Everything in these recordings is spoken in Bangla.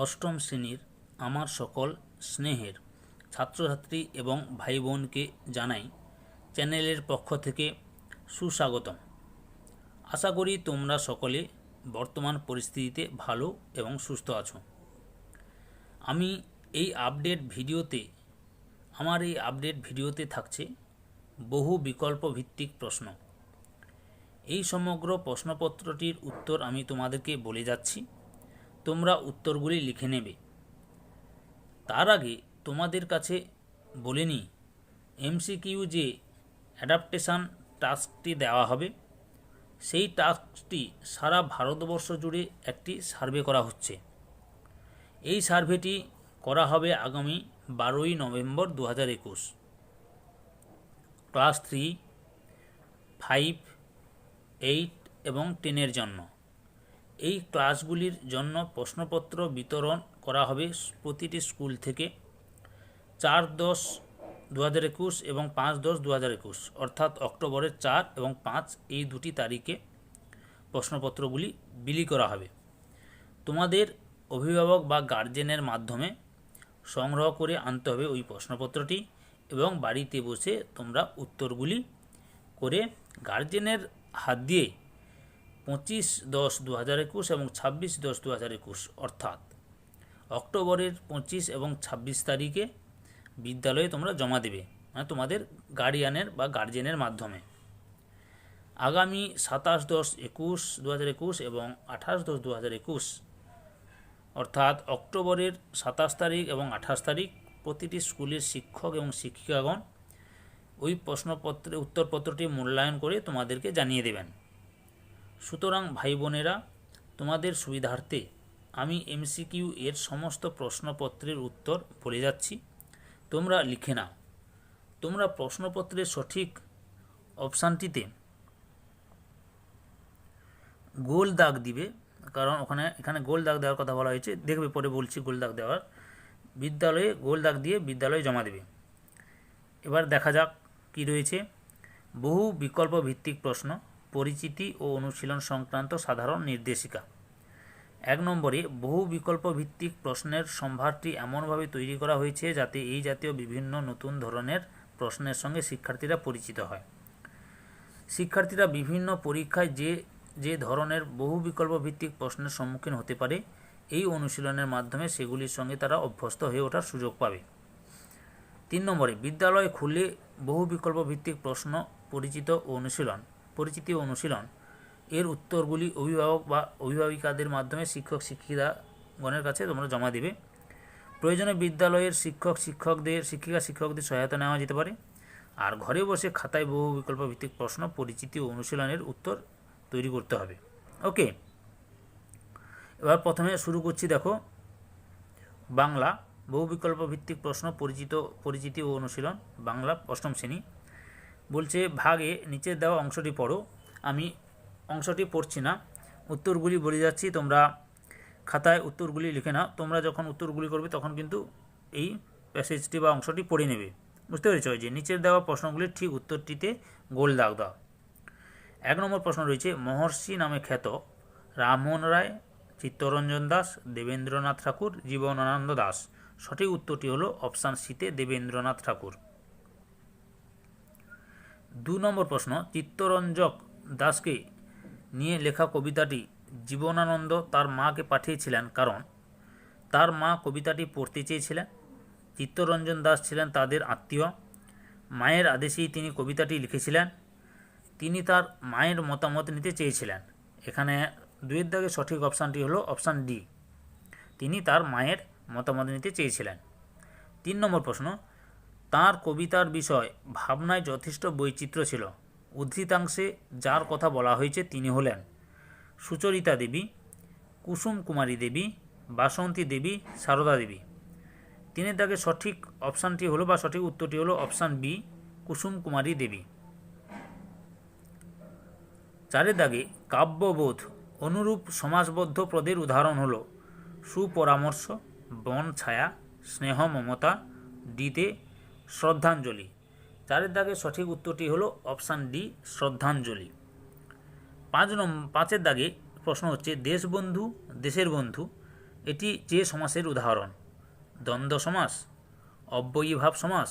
অষ্টম শ্রেণীর আমার সকল স্নেহের ছাত্রছাত্রী এবং ভাই বোনকে জানাই চ্যানেলের পক্ষ থেকে সুস্বাগতম। আশা করি তোমরা সকলে বর্তমান পরিস্থিতিতে ভালো এবং সুস্থ আছো। আমি আমার এই আপডেট ভিডিওতে থাকছে বহু বিকল্প ভিত্তিক প্রশ্ন। এই সমগ্র প্রশ্নপত্রটির উত্তর আমি তোমাদেরকে বলে যাচ্ছি, তোমরা উত্তরগুলি লিখে নেবে। তার আগে তোমাদের কাছে বলে নিই, এমসিকিউ যে অ্যাডাপ্টেশন টাস্কটি দেওয়া হবে, সেই টাস্কটি সারা ভারতবর্ষ জুড়ে একটি সার্ভে করা হচ্ছে। এই সার্ভেটি করা হবে আগামী 12ই নভেম্বর 2021 ক্লাস 3, 5, 8 এবং 10 জন্য। এই ক্লাসগুলির জন্য প্রশ্নপত্র বিতরণ করা হবে প্রতিটি স্কুল থেকে 4/10/2021 এবং 5/10/2021, অর্থাৎ অক্টোবরের 4 এবং 5 এই দুটি তারিখে প্রশ্নপত্রগুলি বিলি করা হবে। তোমাদের অভিভাবক বা গার্জেনের মাধ্যমে সংগ্রহ করে আনতে হবে ওই প্রশ্নপত্রটি এবং বাড়িতে বসে তোমরা উত্তরগুলি করে গার্জেনের হাত দিয়ে 25/10/2021 এবং 26/10/2021 অর্থাৎ অক্টোবরের 25 এবং 26 তারিখে বিদ্যালয়ে তোমরা জমা দেবে, মানে তোমাদের গার্ডিয়ানের বা গার্জেনের মাধ্যমে। আগামী 27/10/2021 এবং 28/10/2021 অর্থাৎ অক্টোবরের 27 তারিখ এবং 28 তারিখ প্রতিটি স্কুলের শিক্ষক এবং শিক্ষিকাগণ ওই উত্তরপত্রটি মূল্যায়ন করে তোমাদেরকে জানিয়ে দেবেন। সুতরাং ভাই বোনেরা, তোমাদের সুবিধার্থে আমি এমসিকিউ এর সমস্ত প্রশ্নপত্রের উত্তর বলে যাচ্ছি, তোমরা লিখে নাও। তোমরা প্রশ্নপত্রের সঠিক অপশানটিতে গোল দাগ দিবে, কারণ এখানে গোল দাগ দেওয়ার কথা বলা হয়েছে, দেখবে পরে বলছি গোল দাগ দেওয়ার। বিদ্যালয়ে গোল দাগ দিয়ে বিদ্যালয়ে জমা দেবে। এবার দেখা যাক কি রয়েছে। বহু বিকল্প ভিত্তিক প্রশ্ন, পরিচিতি ও অনুশীলন সংক্রান্ত সাধারণ নির্দেশিকা। 1 নম্বরে, বহু বিকল্প ভিত্তিক প্রশ্নের সম্ভারটি এমনভাবে তৈরি করা হয়েছে যাতে এই জাতীয় বিভিন্ন নতুন ধরনের প্রশ্নের সঙ্গে শিক্ষার্থীরা পরিচিত হয়। শিক্ষার্থীরা বিভিন্ন পরীক্ষায় যে ধরনের বহু বিকল্প ভিত্তিক প্রশ্নের সম্মুখীন হতে পারে, এই অনুশীলনের মাধ্যমে সেগুলির সঙ্গে তারা অভ্যস্ত হয়ে ওঠার সুযোগ পাবে। 3 নম্বরে, বিদ্যালয় খুলে বহু বিকল্প ভিত্তিক প্রশ্ন, পরিচিতি ও অনুশীলন এর উত্তরগুলি অভিভাবক বা অভিভাবিকাদের মাধ্যমে শিক্ষক শিক্ষিকাগণের কাছে তোমরা জমা দেবে। প্রয়োজনে বিদ্যালয়ের শিক্ষিকা শিক্ষকদের সহায়তা নেওয়া যেতে পারে। আর ঘরে বসে খাতায় বহু বিকল্প ভিত্তিক প্রশ্ন, পরিচিতি ও অনুশীলনের উত্তর তৈরি করতে হবে। ওকে, এবার প্রথমে শুরু করছি। দেখো, বাংলা বহু বিকল্প ভিত্তিক প্রশ্ন, পরিচিতি ও অনুশীলন, বাংলা অষ্টম শ্রেণী। বলছে ভাগে নিচে দেওয়া অংশটি পড়ো। আমি অংশটি পড়ছি না, উত্তরগুলি বলে যাচ্ছি, তোমরা খাতায় উত্তরগুলি লিখে নাও। তোমরা যখন উত্তরগুলি করবে তখন কিন্তু এই প্যাসেজটি বা অংশটি পড়ে নেবে। বুঝতে পেরেছ? যে নিচের দেওয়া প্রশ্নগুলির ঠিক উত্তরটিতে গোল দাগ দাও। 1 নম্বর প্রশ্ন রয়েছে, মহর্ষি নামে খ্যাত রামমোহন রায়, চিত্তরঞ্জন দাস, দেবেন্দ্রনাথ ঠাকুর, জীবনানন্দ দাস। সঠিক উত্তরটি হলো অপশান সিতে দেবেন্দ্রনাথ ঠাকুর। 2 নম্বর প্রশ্ন, চিত্তরঞ্জক দাসকে নিয়ে লেখা কবিতাটি জীবনানন্দ তার মাকে পাঠিয়েছিলেন কারণ তার মা কবিতাটি পড়তে চেয়েছিলেন। চিত্তরঞ্জন দাস ছিলেন তাদের আত্মীয়। মায়ের আদেশেই তিনি কবিতাটি লিখেছিলেন। তিনি তার মায়ের মতামত নিতে চেয়েছিলেন। এখানে 2 দাগে সঠিক অপশানটি হলো অপশান ডি, তিনি তার মায়ের মতামত নিতে চেয়েছিলেন। 3 নম্বর প্রশ্ন, তাঁর কবিতার বিষয় ভাবনায় যথেষ্ট বৈচিত্র্য ছিল। উদ্ধৃতাংশে যার কথা বলা হয়েছে তিনি হলেন সুচরিতা দেবী, কুসুম কুমারী দেবী, বাসন্তী দেবী, সারদা দেবী। 3 দাগে সঠিক অপশানটি হলো বা সঠিক উত্তরটি হলো অপশান বি, কুসুম কুমারী দেবী। 4 দাগে কাব্যবোধ অনুরূপ সমাসবদ্ধ পদের উদাহরণ হলো সুপরামর্শ, বন ছায়া, স্নেহ মমতা, ডিতে শ্রদ্ধাঞ্জলি। 4 দাগে সঠিক উত্তরটি হলো অপশান ডি, শ্রদ্ধাঞ্জলি। 5 দাগে প্রশ্ন হচ্ছে, দেশবন্ধু, দেশের বন্ধু এটি যে সমাসের উদাহরণ? দ্বন্দ্ব সমাস, অব্যয়ীভাব সমাস,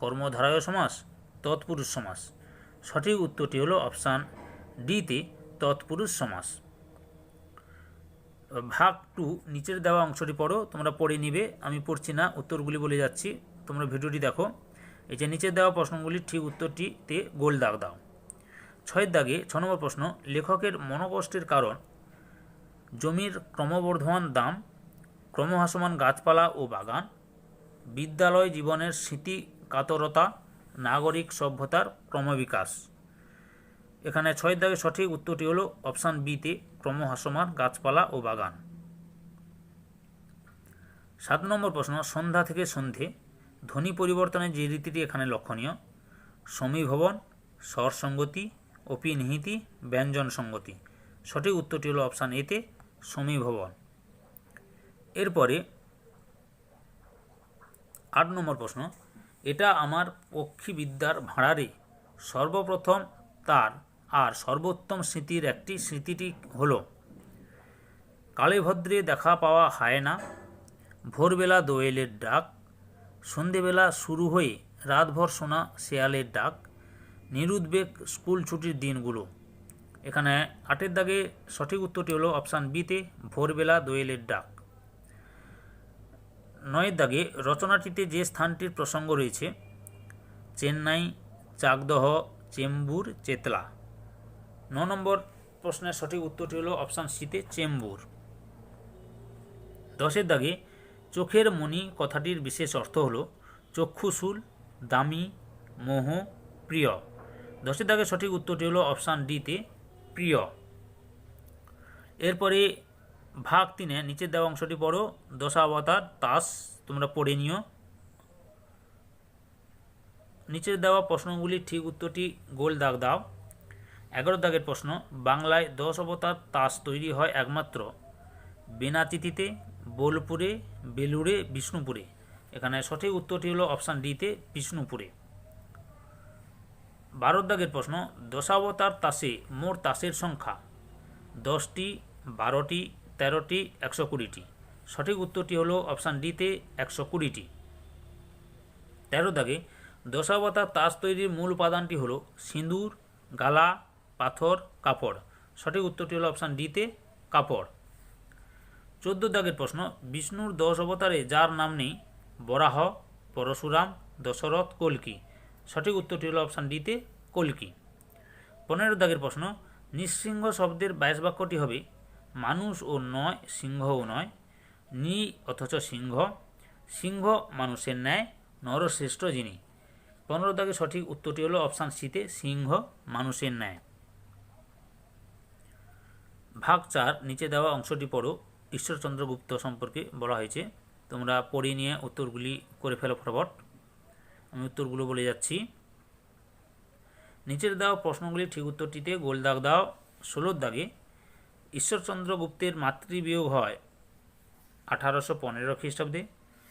কর্মধারয় সমাস, তৎপুরুষ সমাস। সঠিক উত্তরটি হলো অপশান ডিতে তৎপুরুষ সমাস। ভাগ 2 নিচের দেওয়া অংশটি পড়ো, তোমরা পড়ে নিবে, আমি পড়ছি না, উত্তরগুলি বলে যাচ্ছি, তোমরা ভিডিওটি দেখো। এই যে নিচের দেওয়া প্রশ্নগুলির ঠিক উত্তরটিতে গোল দাগ দাও। 6 দাগে 6 নম্বর প্রশ্ন, লেখকের মনোকষ্টের কারণ জমির ক্রমবর্ধমান দাম, ক্রমহাসমান গাছপালা ও বাগান, বিদ্যালয় জীবনের স্মৃতি কাতরতা, নাগরিক সভ্যতার ক্রমবিকাশ। এখানে 6 দাগে সঠিক উত্তরটি হলো অপশান বিতে ক্রমহাসমান গাছপালা ও বাগান। 7 নম্বর প্রশ্ন, সন্ধ্যা থেকে সন্ধে ধ্বনি পরিবর্তনের যে রীতিটি এখানে লক্ষণীয়, সমীভবন, স্বর সঙ্গতি, অপিনিহিতি, ব্যঞ্জন সঙ্গতি। সঠিক উত্তরটি হলো অপশান এতে সমীভবন। এরপরে 8 নম্বর প্রশ্ন, এটা আমার পক্ষীবিদ্যার ভাঁড়ারে সর্বপ্রথম তার আর সর্বোত্তম স্মৃতির একটি, স্মৃতিটি হল কালে ভদ্রে দেখা পাওয়া হায়না, ভোরবেলা দোয়েলের ডাক, সন্ধেবেলা শুরু হয়ে রাতভর শোনা শেয়ালের ডাক, নিরুদ্বেগ স্কুল ছুটির দিনগুলো। এখানে 8 দাগে সঠিক উত্তরটি হলো অপশান বিতে ভোরবেলা দোয়েলের ডাক। 9 দাগে রচনাটিতে যে স্থানটির প্রসঙ্গ রয়েছে, চেন্নাই, চাকদহ, চেম্বুর, চেতলা। 9 নম্বর প্রশ্নের সঠিক উত্তরটি হলো অপশান সিতে চেম্বুর। 10 দাগে চোখের মণি কথাটির বিশেষ অর্থ হলো চক্ষুশূল, দামি, মোহ, প্রিয়। 10 দাগে সঠিক উত্তরটি হলো অপশান ডিতে প্রিয়। এরপরে ভাগ 3 নিচের দেওয়া অংশটি পড়ো, দশাবতার তাস, তোমরা পড়ে নিও। নিচের দেওয়া প্রশ্নগুলির ঠিক উত্তরটি গোল দাগ দাও। 11 দাগের প্রশ্ন, বাংলায় 10 অবতার তাস তৈরি হয় একমাত্র বেনাচিতিতে, বোলপুরে, বেলুড়ে, বিষ্ণুপুরে। এখানে সঠিক উত্তরটি হলো অপশান ডিতে বিষ্ণুপুরে। 12 দাগের প্রশ্ন, দশাবতার তাসে মোট তাসের সংখ্যা 10টি, 12টি, 13টি, 120টি। সঠিক উত্তরটি হলো অপশান ডিতে 120টি। 13 দাগে দশাবতার তাস তৈরির মূল উপাদানটি হলো সিঁদুর, গালা, পাথর, কাপড়। সঠিক উত্তরটি হলো অপশান ডিতে কাপড়। 14 দাগের প্রশ্ন, বিষ্ণুর 10 অবতারে যার নাম নেই, বরাহ, পরশুরাম, দশরথ, কল্কি। সঠিক উত্তরটি হলো অপশান ডিতে কল্কি। 15 দাগের প্রশ্ন, নিঃসিংহ শব্দের 22 বাক্যটি হবে মানুষ ও নয়, সিংহও নয়, নি অথচ সিংহ, সিংহ মানুষের ন্যায়, নরশ্রেষ্ঠ যিনি। 15 দাগে সঠিক উত্তরটি হলো অপশান সিতে সিংহ মানুষের ন্যায়। ভাগ 4 নিচে দেওয়া অংশটি পড়ো, ঈশ্বরচন্দ্র গুপ্ত সম্পর্কে বলা হয়েছে, তোমরা পড়ে নিয়ে উত্তরগুলি করে ফেলো ফটাফট। আমি উত্তরগুলো বলে যাচ্ছি। নিচের দেওয়া প্রশ্নগুলি ঠিক উত্তরটিতে গোল দাগ দাও। 16 দাগে ঈশ্বরচন্দ্র গুপ্তের মাতৃবিয়োগ হয় 1815 খ্রিস্টাব্দে,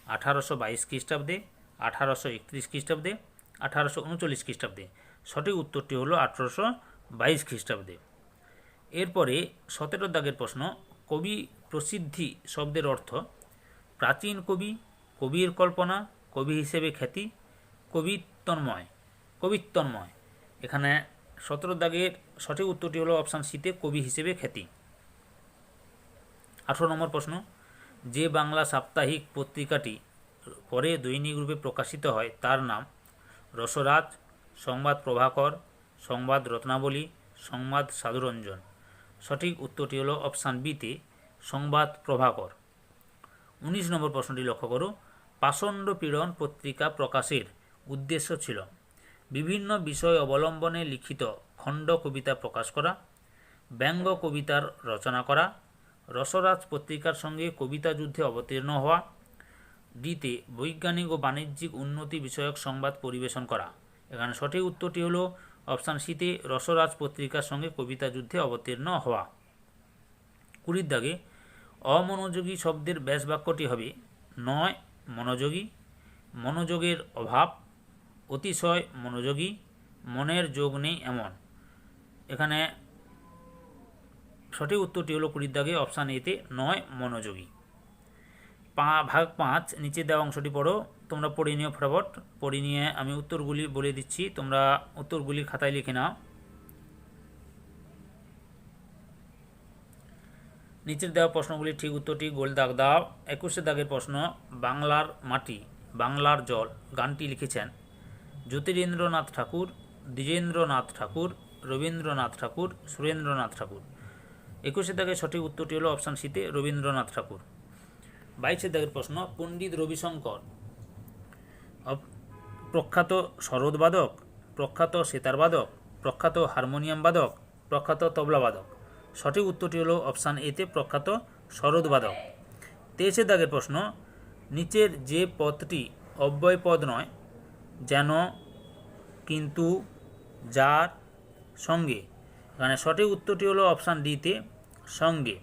1822 খ্রিস্টাব্দে, 1831 খ্রিস্টাব্দে, 1839 খ্রিস্টাব্দে। সঠিক উত্তরটি হলো 1822 খ্রিস্টাব্দে। এরপরে 17 দাগের প্রশ্ন, কবি প্রসিদ্ধি শব্দের অর্থ প্রাচীন কবি, কবির কল্পনা, কবি হিসেবে খ্যাতি, কবিত্তন্ময়। এখানে 17 দাগের সঠিক উত্তরটি হলো অপশান সিতে কবি হিসেবে খ্যাতি। 18 নম্বর প্রশ্ন, যে বাংলা সাপ্তাহিক পত্রিকাটি পরে দৈনিক রূপে প্রকাশিত হয় তার নাম রসরাজ, সংবাদ প্রভাকর, সংবাদ রত্নাবলী, সংবাদ সাধুরঞ্জন। সঠিক উত্তরটি হলো অপশান বিতে সংবাদ প্রভাকর। 19 নম্বর প্রশ্নটি লক্ষ্য করো, পাষণ্ড পীড়ন পত্রিকা প্রকাশের উদ্দেশ্য ছিল বিভিন্ন বিষয় অবলম্বনে লিখিত খণ্ড কবিতা প্রকাশ করা, ব্যঙ্গ কবিতার রচনা করা, রসরাজ পত্রিকার সঙ্গে কবিতা যুদ্ধে অবতীর্ণ হওয়া, ডিতে বৈজ্ঞানিক ও বাণিজ্যিক উন্নতি বিষয়ক সংবাদ পরিবেশন করা। এখানে সঠিক উত্তরটি হলো অপশান সিতে রসরাজ পত্রিকার সঙ্গে কবিতা যুদ্ধে অবতীর্ণ হওয়া। 20 দাগে অমনোযোগী শব্দের ব্যাস বাক্যটি হবে নয় মনোযোগী, মনোযোগের অভাব, অতিশয় মনোযোগী, মনের যোগ নেই এমন। এখানে সঠিক উত্তরটি হলো 20 দাগে অপশান এতে নয় মনোযোগী। ভাগ 5 নিচে দেওয়া অংশটি পড়ো। তোমরা পড়ে নিও ফটাফট। পড়ে নিয়ে আমি উত্তরগুলি বলে দিচ্ছি, তোমরা উত্তরগুলি খাতায় লিখে নাও। নিচের দেওয়া প্রশ্নগুলি ঠিক উত্তরটি গোল দাগ দাও। 21 দাগের প্রশ্ন, বাংলার মাটি বাংলার জল গানটি লিখেছেন জ্যোতিরিন্দ্রনাথ ঠাকুর, দ্বিজেন্দ্রনাথ ঠাকুর, রবীন্দ্রনাথ ঠাকুর, সুরেন্দ্রনাথ ঠাকুর। 21 দাগের সঠিক উত্তরটি হলো অপশান সিতে রবীন্দ্রনাথ ঠাকুর। 22 দাগের প্রশ্ন, পণ্ডিত রবিশঙ্কর প্রখ্যাত সরোদবাদক, প্রখ্যাত সেতারবাদক, প্রখ্যাত হারমোনিয়াম বাদক, প্রখ্যাত তবলাবাদক। সঠিক উত্তরটি হলো অপশান এতে প্রখ্যাত সরোদবাদক। 23 দাগের প্রশ্ন, নিচের যে পদটি অব্যয় পদ নয়, যেন, কিন্তু, যার, সঙ্গে, এখানে সঠিক উত্তরটি হলো অপশান ডিতে সঙ্গে।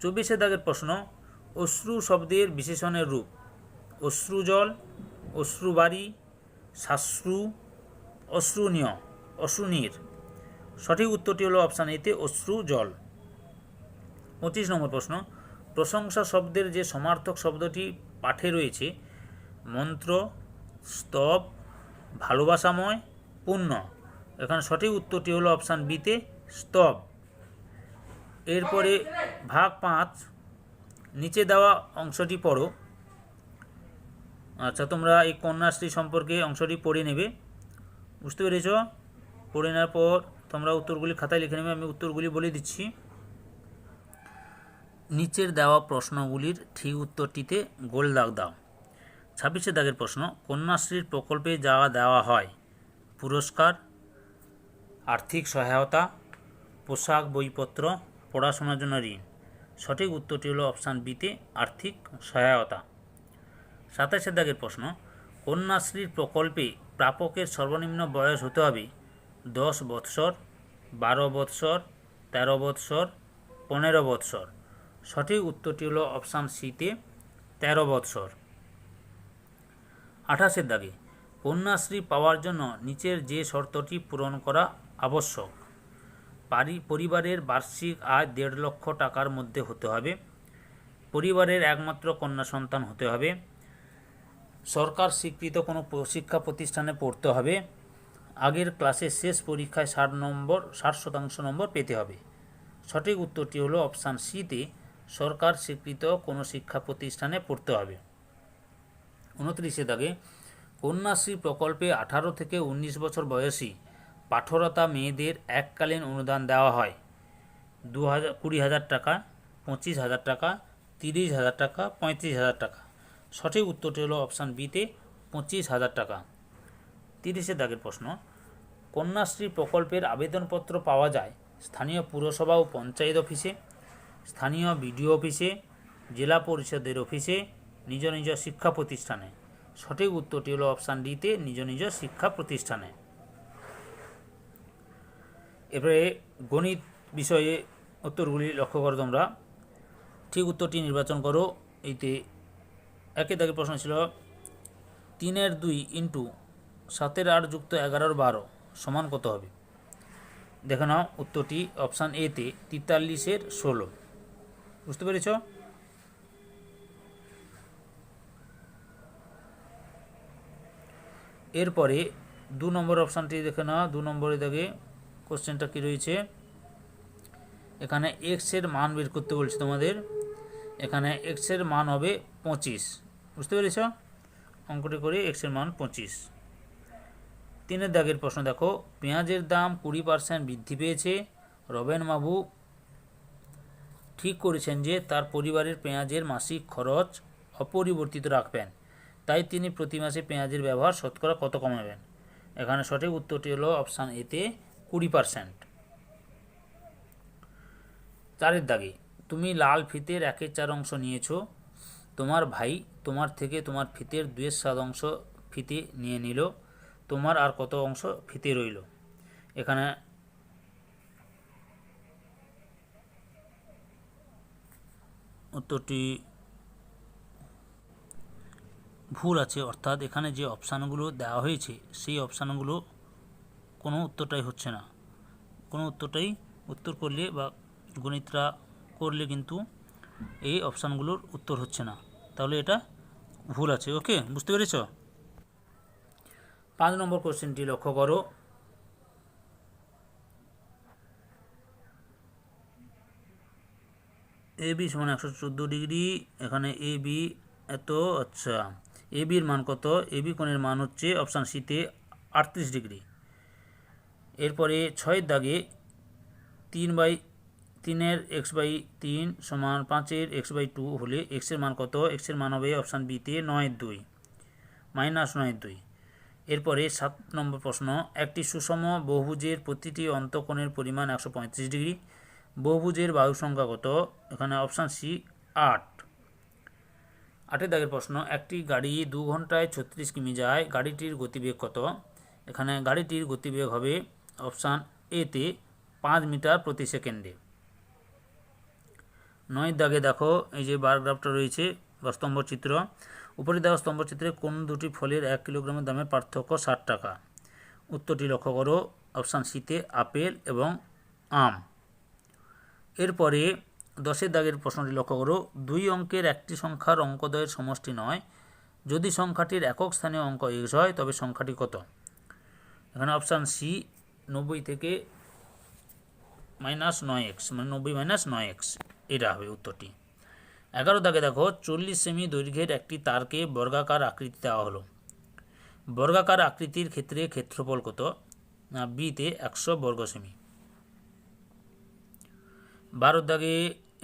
24 দাগের প্রশ্ন, অশ্রু শব্দের বিশেষণের রূপ অশ্রুজল, অশ্রুবাড়ি, শাশ্রু, অশ্রুনীয়, অশ্রুনীর। সঠিক উত্তরটি হলো অপশান এতে অশ্রুজল। 25 নম্বর প্রশ্ন, প্রশংসা শব্দের যে সমার্থক শব্দটি পাঠে রয়েছে মন্ত্র, স্তব, ভালোবাসাময়, পুণ্য। এখানে সঠিক উত্তরটি হলো অপশান বিতে স্তব। এরপরে ভাগ 5 নিচে দেওয়া অংশটি পড়ো। আচ্ছা, তোমরা এই কন্যাশ্রী সম্পর্কে অংশটি পড়ে নেবে, বুঝতে পেরেছ? পড়ে নেওয়ার পর তোমরা উত্তরগুলি খাতায় লিখে নেবে। আমি উত্তরগুলি বলে দিচ্ছি। নিচের দেওয়া প্রশ্নগুলির ঠিক উত্তরটিতে গোল দাগ দাও। 26 দাগের প্রশ্ন, কন্যাশ্রীর প্রকল্পে যা দেওয়া হয় পুরস্কার, আর্থিক সহায়তা, পোশাক, বইপত্র, পড়াশোনার জন্য ঋণ। সঠিক উত্তরটি হলো অপশান বিতে আর্থিক সহায়তা। 27 দাগের প্রশ্ন, কন্যাশ্রীর প্রকল্পে প্রাপকের সর্বনিম্ন বয়স হতে হবে 10 বৎসর, 12 বৎসর, 13 বৎসর, 15 বৎসর। সঠিক উত্তরটি হলো অপশান সিতে 13 বৎসর। 28 দাগে, কন্যাশ্রী পাওয়ার জন্য নিচের যে শর্তটি পূরণ করা আবশ্যক পরিবারের বার্ষিক আয় 1.5 লক্ষ টাকার মধ্যে হতে হবে, পরিবারের একমাত্র কন্যা সন্তান হতে হবে, সরকার স্বীকৃত কোনো শিক্ষা প্রতিষ্ঠানে পড়তে হবে, আগের ক্লাসের শেষ পরীক্ষায় 60% নম্বর পেতে হবে। সঠিক উত্তরটি হলো অপশান সিতে সরকার স্বীকৃত কোনো শিক্ষা প্রতিষ্ঠানে পড়তে হবে। 29 দাগে, কন্যাশ্রী প্রকল্পে 18 থেকে 19 বছর বয়সী পাঠরতা মেয়েদের এককালীন অনুদান দেওয়া হয় 20,000 টাকা, 25,000 টাকা, 30,000 টাকা, 35,000 টাকা। সঠিক উত্তরটি হলো অপশান বিতে 25,000 টাকা। 30 দাগের প্রশ্ন, কন্যাশ্রী প্রকল্পের আবেদনপত্র পাওয়া যায় স্থানীয় পুরসভা ও পঞ্চায়েত অফিসে, স্থানীয় বিডিও অফিসে, জেলা পরিষদের অফিসে, নিজ নিজ শিক্ষা প্রতিষ্ঠানে। সঠিক উত্তরটি হলো অপশান ডিতে নিজ নিজ শিক্ষা প্রতিষ্ঠানে। এবারে গণিত বিষয়ে উত্তরগুলি লক্ষ্য করো তোমরা। ঠিক উত্তরটি নির্বাচন করো। এইতে 1 দাগের প্রশ্ন ছিল 3 2 ইন্টু 7 8 যুক্ত 11 12 সমান কত হবে? দেখে নাও উত্তরটি অপশান এতে 43 16। বুঝতে পেরেছ? এরপরে 2 নম্বর অপশানটি দেখে নাও। 2 নম্বরে দাগে কোশ্চেনটা কী রয়েছে, এখানে এক্স এর মান বের করতে বলছে তোমাদের। এখানে এক্স এর মান হবে 25। বুঝতে পেরেছ? অঙ্কটি করে এক্স এর মান 25। 3 দাগের প্রশ্ন দেখো, পেঁয়াজের দাম 20% বৃদ্ধি পেয়েছে। রবেন বাবু ঠিক করেছেন যে তার পরিবারের পেঁয়াজের মাসিক খরচ অপরিবর্তিত রাখবেন, তাই তিনি প্রতি মাসে পেঁয়াজের ব্যবহার শতকরা কত কমাবেন? এখানে সঠিক উত্তরটি হলো অপশান এতে 20%। 4 দাগে, তুমি লাল ফিতের 1/4 অংশ নিয়েছ, তোমার ভাই তোমার থেকে তোমার ফিতের 2/7 অংশ ফিতে নিয়ে নিল, তোমার আর কত অংশ ফিতে রইল? এখানে উত্তরটি ভুল আছে, অর্থাৎ এখানে যে অপশানগুলো দেওয়া হয়েছে সেই অপশানগুলো কোনো উত্তরটাই হচ্ছে না। কোনো উত্তরটাই উত্তর করলে বা গণিতরা করলে কিন্তু এই অপশানগুলোর উত্তর হচ্ছে না। তাহলে এটা ভুল আছে। ওকে, বুঝতে পেরেছ? 5 নম্বর কোশ্চেনটি লক্ষ্য করো। এ বি সমান 114 ডিগ্রি, এখানে এ বি এত, আচ্ছা এ বির মান কত? এ বি কোণের মান হচ্ছে অপশান সিতে 38 ডিগ্রি। এরপরে 6 দাগে 3/3 x/3 সমান 5 x/2 হলে এক্সের মান কত? এক্সের মান হবে অপশান বিতে 9/2 -9/2। এরপরে 7 নম্বর প্রশ্ন, একটি সুষম বহুভুজের প্রতিটি অন্তঃকোণের পরিমাণ 135 ডিগ্রি। বহুভুজের বায়ু সংখ্যা কত? এখানে অপশান সি 8। 8 দাগের প্রশ্ন, একটি গাড়ি 2 ঘন্টায় 36 কিমি যায়, গাড়িটির গতিবেগ কত? এখানে গাড়িটির গতিবেগ হবে অপশান এতে 5 মিটার প্রতি সেকেন্ডে। 9 দাগে দেখো, এই যে বার গ্রাফটা রয়েছে বা স্তম্ভচিত্র, উপরে দেওয়া স্তম্ভচিত্রে কোন দুটি ফলের 1 কিলোগ্রামের দামের পার্থক্য 60 টাকা? উত্তরটি লক্ষ্য করো, অপশান সিতে আপেল এবং আম। এরপরে 10 দাগের প্রশ্নটি লক্ষ্য করো, 2 অঙ্কের একটি সংখ্যার অঙ্কদ্বয়ের সমষ্টি নয়, যদি সংখ্যাটির একক স্থানীয় অঙ্ক x হয় তবে সংখ্যাটি কত? এখানে অপশান সি 90 থেকে -9x, মানে 90 - 9x, এটা হবে উত্তরটি। 11 দাগে দেখো, 40 সেমি দৈর্ঘ্যের একটি তারকে বর্গাকার আকৃতি দেওয়া হলো। বর্গাকার আকৃতির ক্ষেত্রে ক্ষেত্রফল কত? না, বিতে 100 বর্গ সেমি। 12 দাগে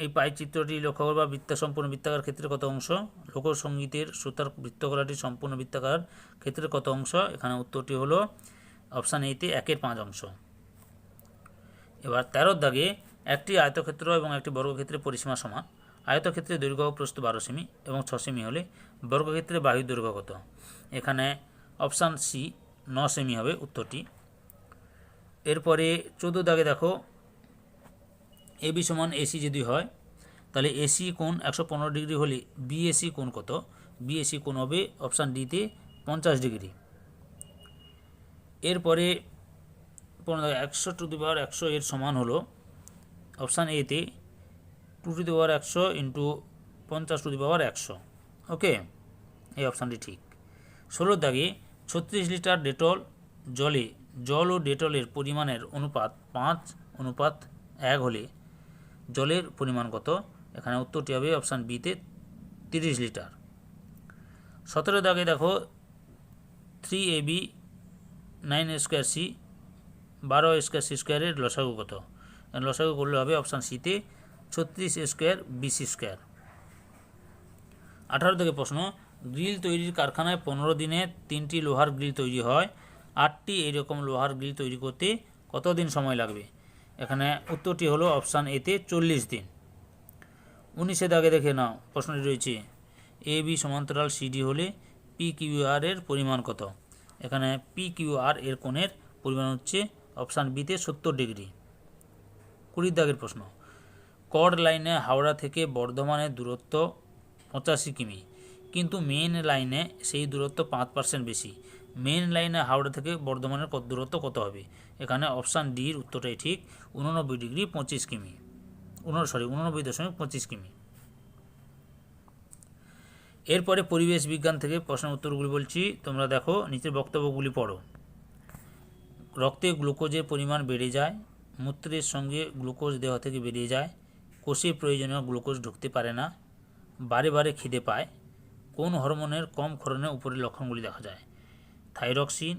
এই পাই চিত্রটি লক্ষ্য করবা, বৃত্ত সম্পূর্ণ বৃত্তাকার ক্ষেত্রে কত অংশ? লোকসঙ্গীতের সুতার বৃত্তকলাটি সম্পূর্ণ বৃত্তাকার ক্ষেত্রে কত অংশ? এখানে উত্তরটি হলো অপশান এতে 1/5 অংশ। এবার 13 দাগে, একটি আয়তক্ষেত্র এবং একটি বর্গক্ষেত্রের পরিসীমা সমান। আয়তক্ষেত্রে দৈর্ঘ্য ও প্রস্থ 12 সেমি এবং 6 সেমি হলে বর্গক্ষেত্রে বাহুর দৈর্ঘ্য কত? এখানে অপশান সি 9 সেমি হবে উত্তরটি। এরপরে 14 দাগে দেখো, এ বি সমান এসি যদি হয় তাহলে এসি কোণ 115 ডিগ্রি হলে বিএসি কোণ কত? বিএসি কোণ হবে অপশান ডিতে 50 ডিগ্রি। এরপরে 100 এর সমান হলো অপশান এতে 2^100 × 50^100। ওকে, এই অপশানটি ঠিক। 16 দাগে 36 লিটার ডেটল জলে জল ও ডেটলের পরিমাণের অনুপাত 5:1 হলে জলের পরিমাণ কত? এখানে উত্তরটি হবে অপশান বিতে 30 লিটার। 17 দাগে দেখো, 3ab 9a²c 12a²c² লসাগু কত? লসাগু করলে হবে অপশান সিতে 36a² bc²। 18 থেকে প্রশ্ন, গ্রিল তৈরির কারখানায় 15 দিনে 3টি লোহার গ্রিল তৈরি হয়, 8টি এইরকম লোহার গ্রিল তৈরি করতে কতদিন সময় লাগবে? এখানে উত্তরটি হলো অপশান এতে 40 দিন। 19 দাগে দেখে নাও, প্রশ্নটি রয়েছে এ বি সমান্তরাল সিডি হলে পি কিউ আর এর পরিমাণ কত? এখানে পি কিউ আর এর কোণের পরিমাণ হচ্ছে অপশান বিতে 70 ডিগ্রি। 20 দাগের প্রশ্ন, কর্ড লাইনে হাওড়া থেকে বর্ধমানের দূরত্ব 85 কিমি, কিন্তু মেন লাইনে সেই দূরত্ব 5% বেশি। মেন লাইনে হাওড়া থেকে বর্ধমানের দূরত্ব কত হবে? এখানে অপশান ডির উত্তরটাই ঠিক, 89 ডিগ্রি 25 কিমি, 89.25 কিমি। এরপরে পরিবেশ বিজ্ঞান থেকে প্রশ্নের উত্তরগুলি বলছি, তোমরা দেখো, নিচের বক্তব্যগুলি পড়ো। রক্তে গ্লুকোজের পরিমাণ বেড়ে যায়, মূত্রের সঙ্গে গ্লুকোজ দেহ থেকে বেরিয়ে যায়, কোষে প্রয়োজনীয় গ্লুকোজ ঢুকতে পারে না, বারে বারে খিদে পায়, কোন হরমোনের কম ক্ষরণে উপরের লক্ষণগুলি দেখা যায়? Thyroxine,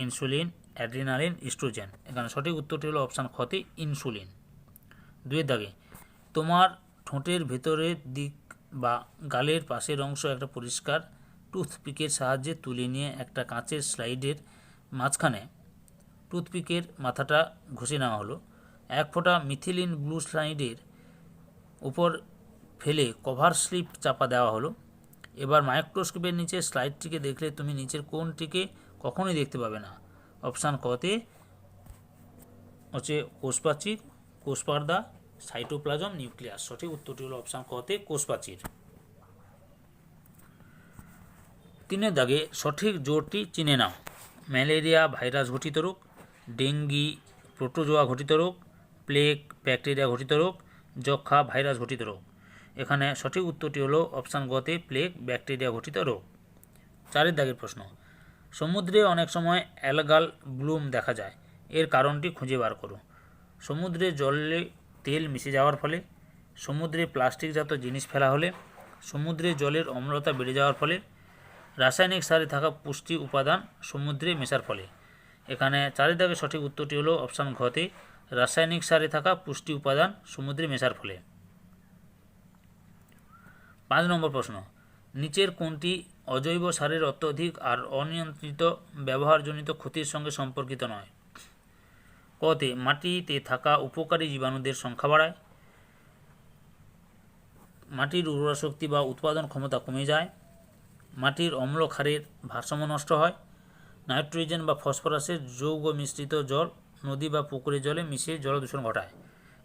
insulin, adrenaline, oestrogen. এখানে সঠিক উত্তরটি হলো অপশান খতে ইনসুলিন। 2 দাগে, তোমার ঠোঁটের ভেতরের দিক বা গালের পাশের অংশ একটা পরিষ্কার টুথপিকের সাহায্যে তুলে নিয়ে একটা কাঁচের স্লাইডের মাঝখানে টুথপিকের মাথাটা ঘষে নেওয়া হলো। 1 ফোঁটা মিথিলিন ব্লু স্লাইডের উপর ফেলে কভার স্লিপ চাপা দেওয়া হলো। এবার মাইক্রোস্কোপের নিচে স্লাইডটিকে দেখলে তুমি নিচের কোণটিকে কখনোই দেখতে পাবে না। অপশান কতে হচ্ছে কোষপ্রাচীর, কোষপর্দা, সাইটোপ্লাজম, নিউক্লিয়াস। সঠিক উত্তরটি হলো অপশান কতে কোষপ্রাচীর। 3 দাগে সঠিক জোরটি চিনে নাও। ম্যালেরিয়া ভাইরাস ঘটিত রোগ, ডেঙ্গি প্রোটোজোয়া ঘটিত রোগ, প্লেগ ব্যাকটেরিয়া ঘটিত রোগ, যক্ষা ভাইরাস ঘটিত রোগ। এখানে সঠিক উত্তরটি হলো অপশান গতে প্লেগ ব্যাকটেরিয়া ঘটিত রোগ। 4 দাগের প্রশ্ন, সমুদ্রে অনেক সময় অ্যালগাল ব্লুম দেখা যায়, এর কারণটি খুঁজে বার করো। সমুদ্রে জলে তেল মিশে যাওয়ার ফলে, সমুদ্রে প্লাস্টিকজাত জিনিস ফেলা হলে, সমুদ্রে জলের অম্লতা বেড়ে যাওয়ার ফলে, রাসায়নিক সারে থাকা পুষ্টি উপাদান সমুদ্রে মেশার ফলে। এখানে 4 দাগের সঠিক উত্তরটি হলো অপশান ঘতে রাসায়নিক সারে থাকা পুষ্টি উপাদান সমুদ্রে মেশার ফলে। 5 নম্বর প্রশ্ন, নিচের কোনটি অজৈব সারের অত্যধিক আর অনিয়ন্ত্রিত ব্যবহারজনিত ক্ষতির সঙ্গে সম্পর্কিত নয়? কতে মাটিতে থাকা উপকারী জীবাণুদের সংখ্যা বাড়ায়, মাটির উর্বরা শক্তি বা উৎপাদন ক্ষমতা কমে যায়, মাটির অম্ল ক্ষারের ভারসাম্য নষ্ট হয়, নাইট্রোজেন বা ফসফরাসের যৌগ মিশ্রিত জল নদী বা পুকুরের জলে মিশে জলদূষণ ঘটায়।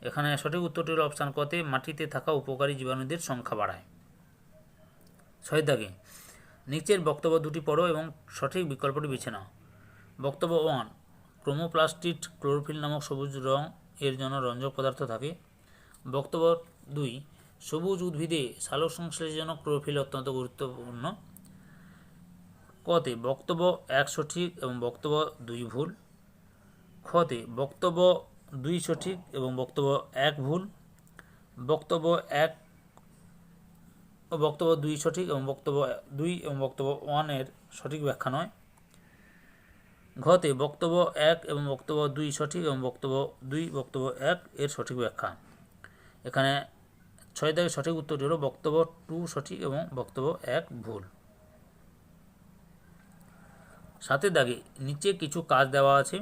এখানে সঠিক উত্তরটি হল অপশান কতে মাটিতে থাকা উপকারী জীবাণুদের সংখ্যা বাড়ায়। 6 দাগে নিচের বক্তব্য দুটি পড়ো এবং সঠিক বিকল্পটি বেছে নাও। বক্তব্য 1, ক্রোমোপ্লাস্টিড ক্লোরোফিল নামক সবুজ রং এর জন্য রঞ্জক পদার্থ থাকে। বক্তব্য 2, সবুজ উদ্ভিদে সালোক সংশ্লেষের জন্য ক্লোরোফিল অত্যন্ত গুরুত্বপূর্ণ। কতে বক্তব্য 1 সঠিক এবং বক্তব্য 2 ভুল। খতে বক্তব্য 2 সঠিক এবং বক্তব্য 1 ভুল। বক্তব্য 2 সঠিক এবং বক্তব্য 2 এবং বক্তব্য 1 এর সঠিক ব্যাখ্যা নয়। ঘতে বক্তব্য 1 এবং বক্তব্য 2 সঠিক এবং বক্তব্য 2 বক্তব্য 1 এর সঠিক ব্যাখ্যা। এখানে 6 দাগের সঠিক উত্তরটি হলো বক্তব্য 2 সঠিক এবং বক্তব্য 1 ভুল। 7 দাগে নিচে কিছু কাজ দেওয়া আছে,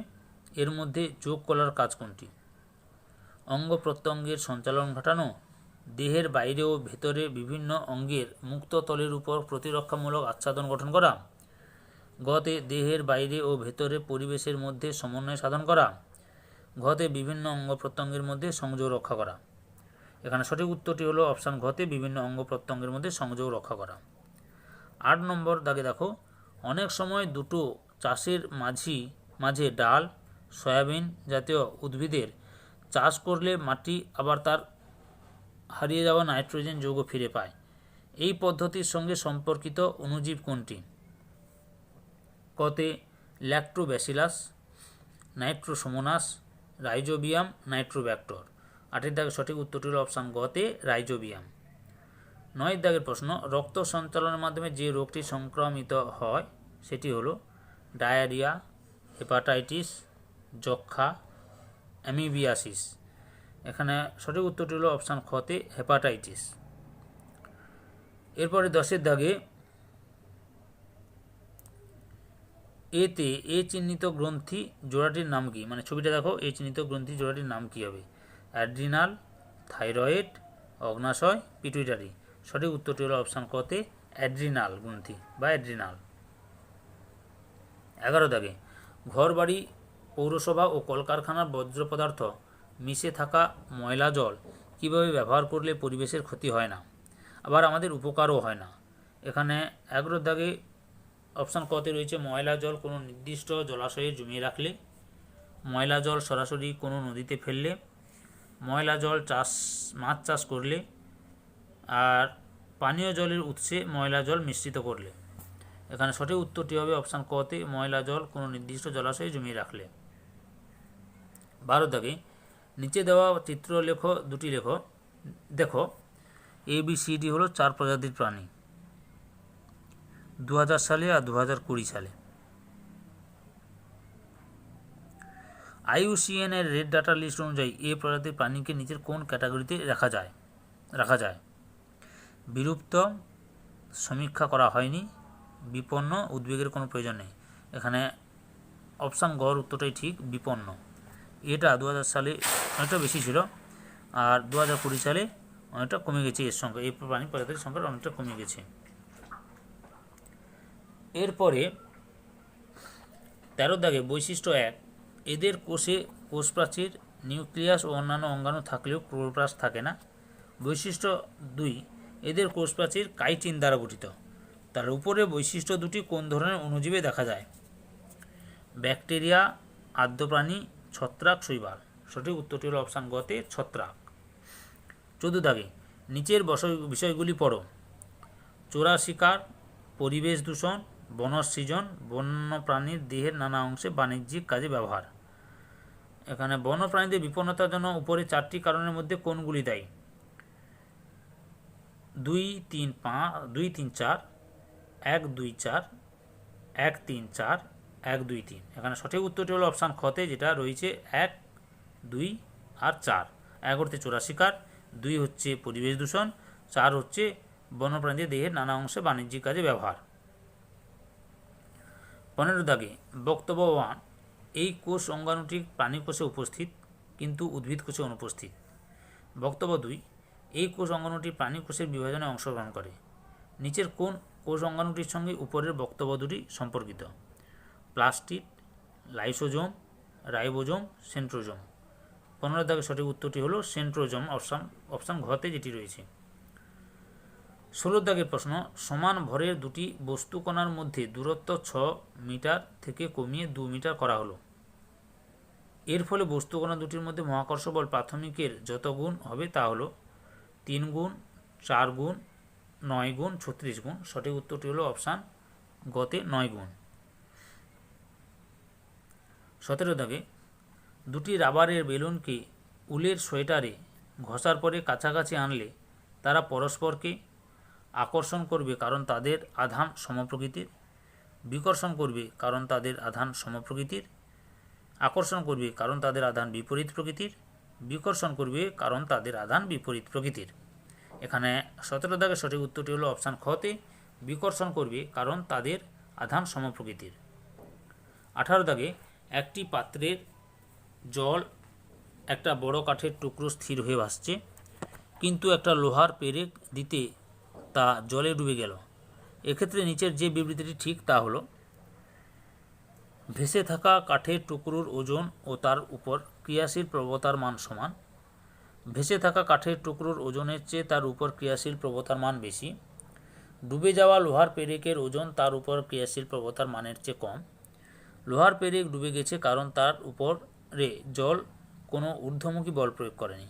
এর মধ্যে যোগ করার কাজ কোনটি? অঙ্গ প্রত্যঙ্গের সঞ্চালন ঘটানো, দেহের বাইরে ও ভেতরে বিভিন্ন অঙ্গের মুক্ত তলের উপর প্রতিরক্ষামূলক আচ্ছাদন গঠন করা, গতে দেহের বাইরে ও ভেতরে পরিবেশের মধ্যে সমন্বয় সাধন করা, ঘতে বিভিন্ন অঙ্গ প্রত্যঙ্গের মধ্যে সংযোগ রক্ষা করা। এখানে সঠিক উত্তরটি হলো অপশান ঘতে বিভিন্ন অঙ্গ প্রত্যঙ্গের মধ্যে সংযোগ রক্ষা করা। 8 নম্বর দাগে দেখো, অনেক সময় দুটো চাষের মাঝে ডাল সয়াবিন জাতীয় উদ্ভিদের চাষ করলে মাটি আবার তার হারিয়ে যাওয়া নাইট্রোজেন যৌগ ফিরে পায়। এই পদ্ধতির সঙ্গে সম্পর্কিত অণুজীব কোনটি? কতে ল্যাক্টোব্যাসিলাস, নাইট্রোসোমোনাস, রাইজোবিয়াম, নাইট্রোব্যাক্টর। 8 দাগের সঠিক উত্তরটি হল অপশান গতে রাইজোবিয়াম। 9 দাগের প্রশ্ন, রক্ত সঞ্চালনের মাধ্যমে যে রোগটি সংক্রমিত হয় সেটি হলো ডায়রিয়া, হেপাটাইটিস, যক্ষা, অ্যামিবিয়াসিস। এখানে সঠিক উত্তরটি হলো অপশান খতে হেপাটাইটিস। এরপরে 10 দাগে এতে এ চিহ্নিত গ্রন্থি জোড়াটির নাম কি? মানে ছবিটা দেখো, এই চিহ্নিত গ্রন্থি জোড়াটির নাম কি হবে? অ্যাড্রিনাল, থাইরয়েড, অগ্নাশয়, পিটুইটারি। সঠিক উত্তরটি হলো অপশান কতে অ্যাড্রিনাল গ্রন্থি বা অ্যাড্রিনাল। 11 দাগে ঘরবাড়ি, পৌরসভা ও কলকারখানার বর্জ্য পদার্থ মিশে থাকা ময়লা জল কীভাবে ব্যবহার করলে পরিবেশের ক্ষতি হয় না, আবার আমাদের উপকারও হয় না? এখানে 11 দাগে অপশান কতে রয়েছে ময়লা জল কোনো নির্দিষ্ট জলাশয়ে জমিয়ে রাখলে, ময়লা জল সরাসরি কোনো নদীতে ফেললে, ময়লা জল মাছ চাষ করলে, আর পানীয় জলের উৎসে ময়লা জল মিশ্রিত করলে। এখানে সঠিক উত্তরটি হবে অপশান কতে ময়লা জল কোনো নির্দিষ্ট জলাশয়ে জমিয়ে রাখলে। 12 দাগে নিচে দেওয়া চিত্র দুটি লেখো। দেখো, ABCD হলো 4 প্রজাতির প্রাণী 2000 সালে আর 2020 সালে। IUCN এর রেড ডাটা লিস্ট অনুযায়ী এ প্রজাতির প্রাণীকে নিচের কোন ক্যাটাগরিতে রাখা যায়? বিলুপ্ত, সমীক্ষা করা হয়নি, বিপন্ন, উদ্বেগের কোনো প্রয়োজন নেই। এখানে অপশান গড় উত্তরটাই ঠিক, বিপন্ন। এটা 2000 সালে অনেকটা বেশি ছিল আর 2020 সালে অনেকটা কমে গেছে, এর সংখ্যা এই প্রাণী প্রজাতির সংখ্যা অনেকটা কমে গেছে। এরপরে 13 দাগে বৈশিষ্ট্য 1, এদের কোষে কোষপ্রাচীর, নিউক্লিয়াস ও অন্যান্য অঙ্গাণু থাকলেও ক্লোরোপ্লাস্ট থাকে না। বৈশিষ্ট্য 2, এদের কোষপ্রাচীর কাইটিন দ্বারা গঠিত। তার উপরে বৈশিষ্ট্য দুটি কোন ধরনের অণুজীবে দেখা যায়? ব্যাকটেরিয়া, আর্দ্রপ্রাণী, ছত্রাক, শৈবাল। সঠিক উত্তরটি হল অপশান গতে ছত্রাক। 14 দাগে নিচের বিষয়গুলি পড়ো। চোরা শিকার, পরিবেশ দূষণ, বনসৃজন, বন্যপ্রাণীর দেহের নানা অংশে বাণিজ্যিক কাজে ব্যবহার। এখানে বন্যপ্রাণীদের বিপন্নতার জন্য উপরে 4টি কারণের মধ্যে কোনগুলি দায়ী? 2, 3, 4, 1, 2, 4, 1, 3, 4, 1, 2, 3। এখানে সঠিক উত্তরটি হলো অপশান খতে, যেটা রয়েছে 1, 2 আর 4। 1 হচ্ছে চোরা শিকার, 2 হচ্ছে পরিবেশ দূষণ, 4 হচ্ছে বন্যপ্রাণীদের দেহের নানা অংশে বাণিজ্যিক কাজে ব্যবহার। 15 দাগে বক্তব্য 1, এই কোষ অঙ্গাণুটি প্রাণী কোষে উপস্থিত কিন্তু উদ্ভিদ কোষে অনুপস্থিত। বক্তব্য 2, এই কোষ অঙ্গাণুটি প্রাণী কোষের বিভাজনে অংশগ্রহণ করে। নিচের কোন কোষ অঙ্গাণুটির সঙ্গে উপরের বক্তব্য দুটি সম্পর্কিত? Plastid, lysosome, ribosome, centrosome. 15 দাগে সঠিক উত্তরটি হলো সেন্ট্রোজোম, অপশান ঘতে যেটি রয়েছে। 16 দাগের প্রশ্ন, সমান ভরের দুটি বস্তুকণার মধ্যে দূরত্ব 6 মিটার থেকে কমিয়ে 2 মিটার করা হলো। এর ফলে বস্তুকণা দুটির মধ্যে মহাকর্ষ বল প্রাথমিকের যত গুণ হবে তা হলো 3 গুণ, 4 গুণ, 9 গুণ, 36 গুণ। সঠিক উত্তরটি হলো অপশান গতে 9 গুণ। 17 দাগে দুটি রাবারের বেলুনকে উলের সোয়েটারে ঘষার পরে কাছাকাছি আনলে তারা পরস্পরকে আকর্ষণ করবে কারণ তাদের আধান সমপ্রকৃতির, বিকর্ষণ করবে কারণ তাদের আধান সমপ্রকৃতির, আকর্ষণ করবে কারণ তাদের আধান বিপরীত প্রকৃতির, বিকর্ষণ করবে কারণ তাদের আধান বিপরীত প্রকৃতির। এখানে 17 দাগের সঠিক উত্তরটি হলো অপশান খতে, বিকর্ষণ করবে কারণ তাদের আধান সমপ্রকৃতির। 18 দাগে একটি পাত্রের জল একটা বড় কাঠের টুকরো স্থির হয়ে ভাসছে, কিন্তু একটা লোহার পেরেক দিতে তা জলে ডুবে গেল। এক্ষেত্রে নিচের যে বিবৃতিটি ঠিক তা হলো, ভেসে থাকা কাঠের টুকরোর ওজন ও তার উপর ক্রিয়াশীল প্রবণতার মান সমান। ভেসে থাকা কাঠের টুকরোর ওজনের চেয়ে তার উপর ক্রিয়াশীল প্রবণতার মান বেশি। ডুবে যাওয়া লোহার পেরেকের ওজন তার উপর ক্রিয়াশীল প্রবণতার মানের চেয়ে কম। লোহার পেরেক ডুবে গেছে কারণ তার উপরে জল কোনো ঊর্ধ্বমুখী বল প্রয়োগ করেনি।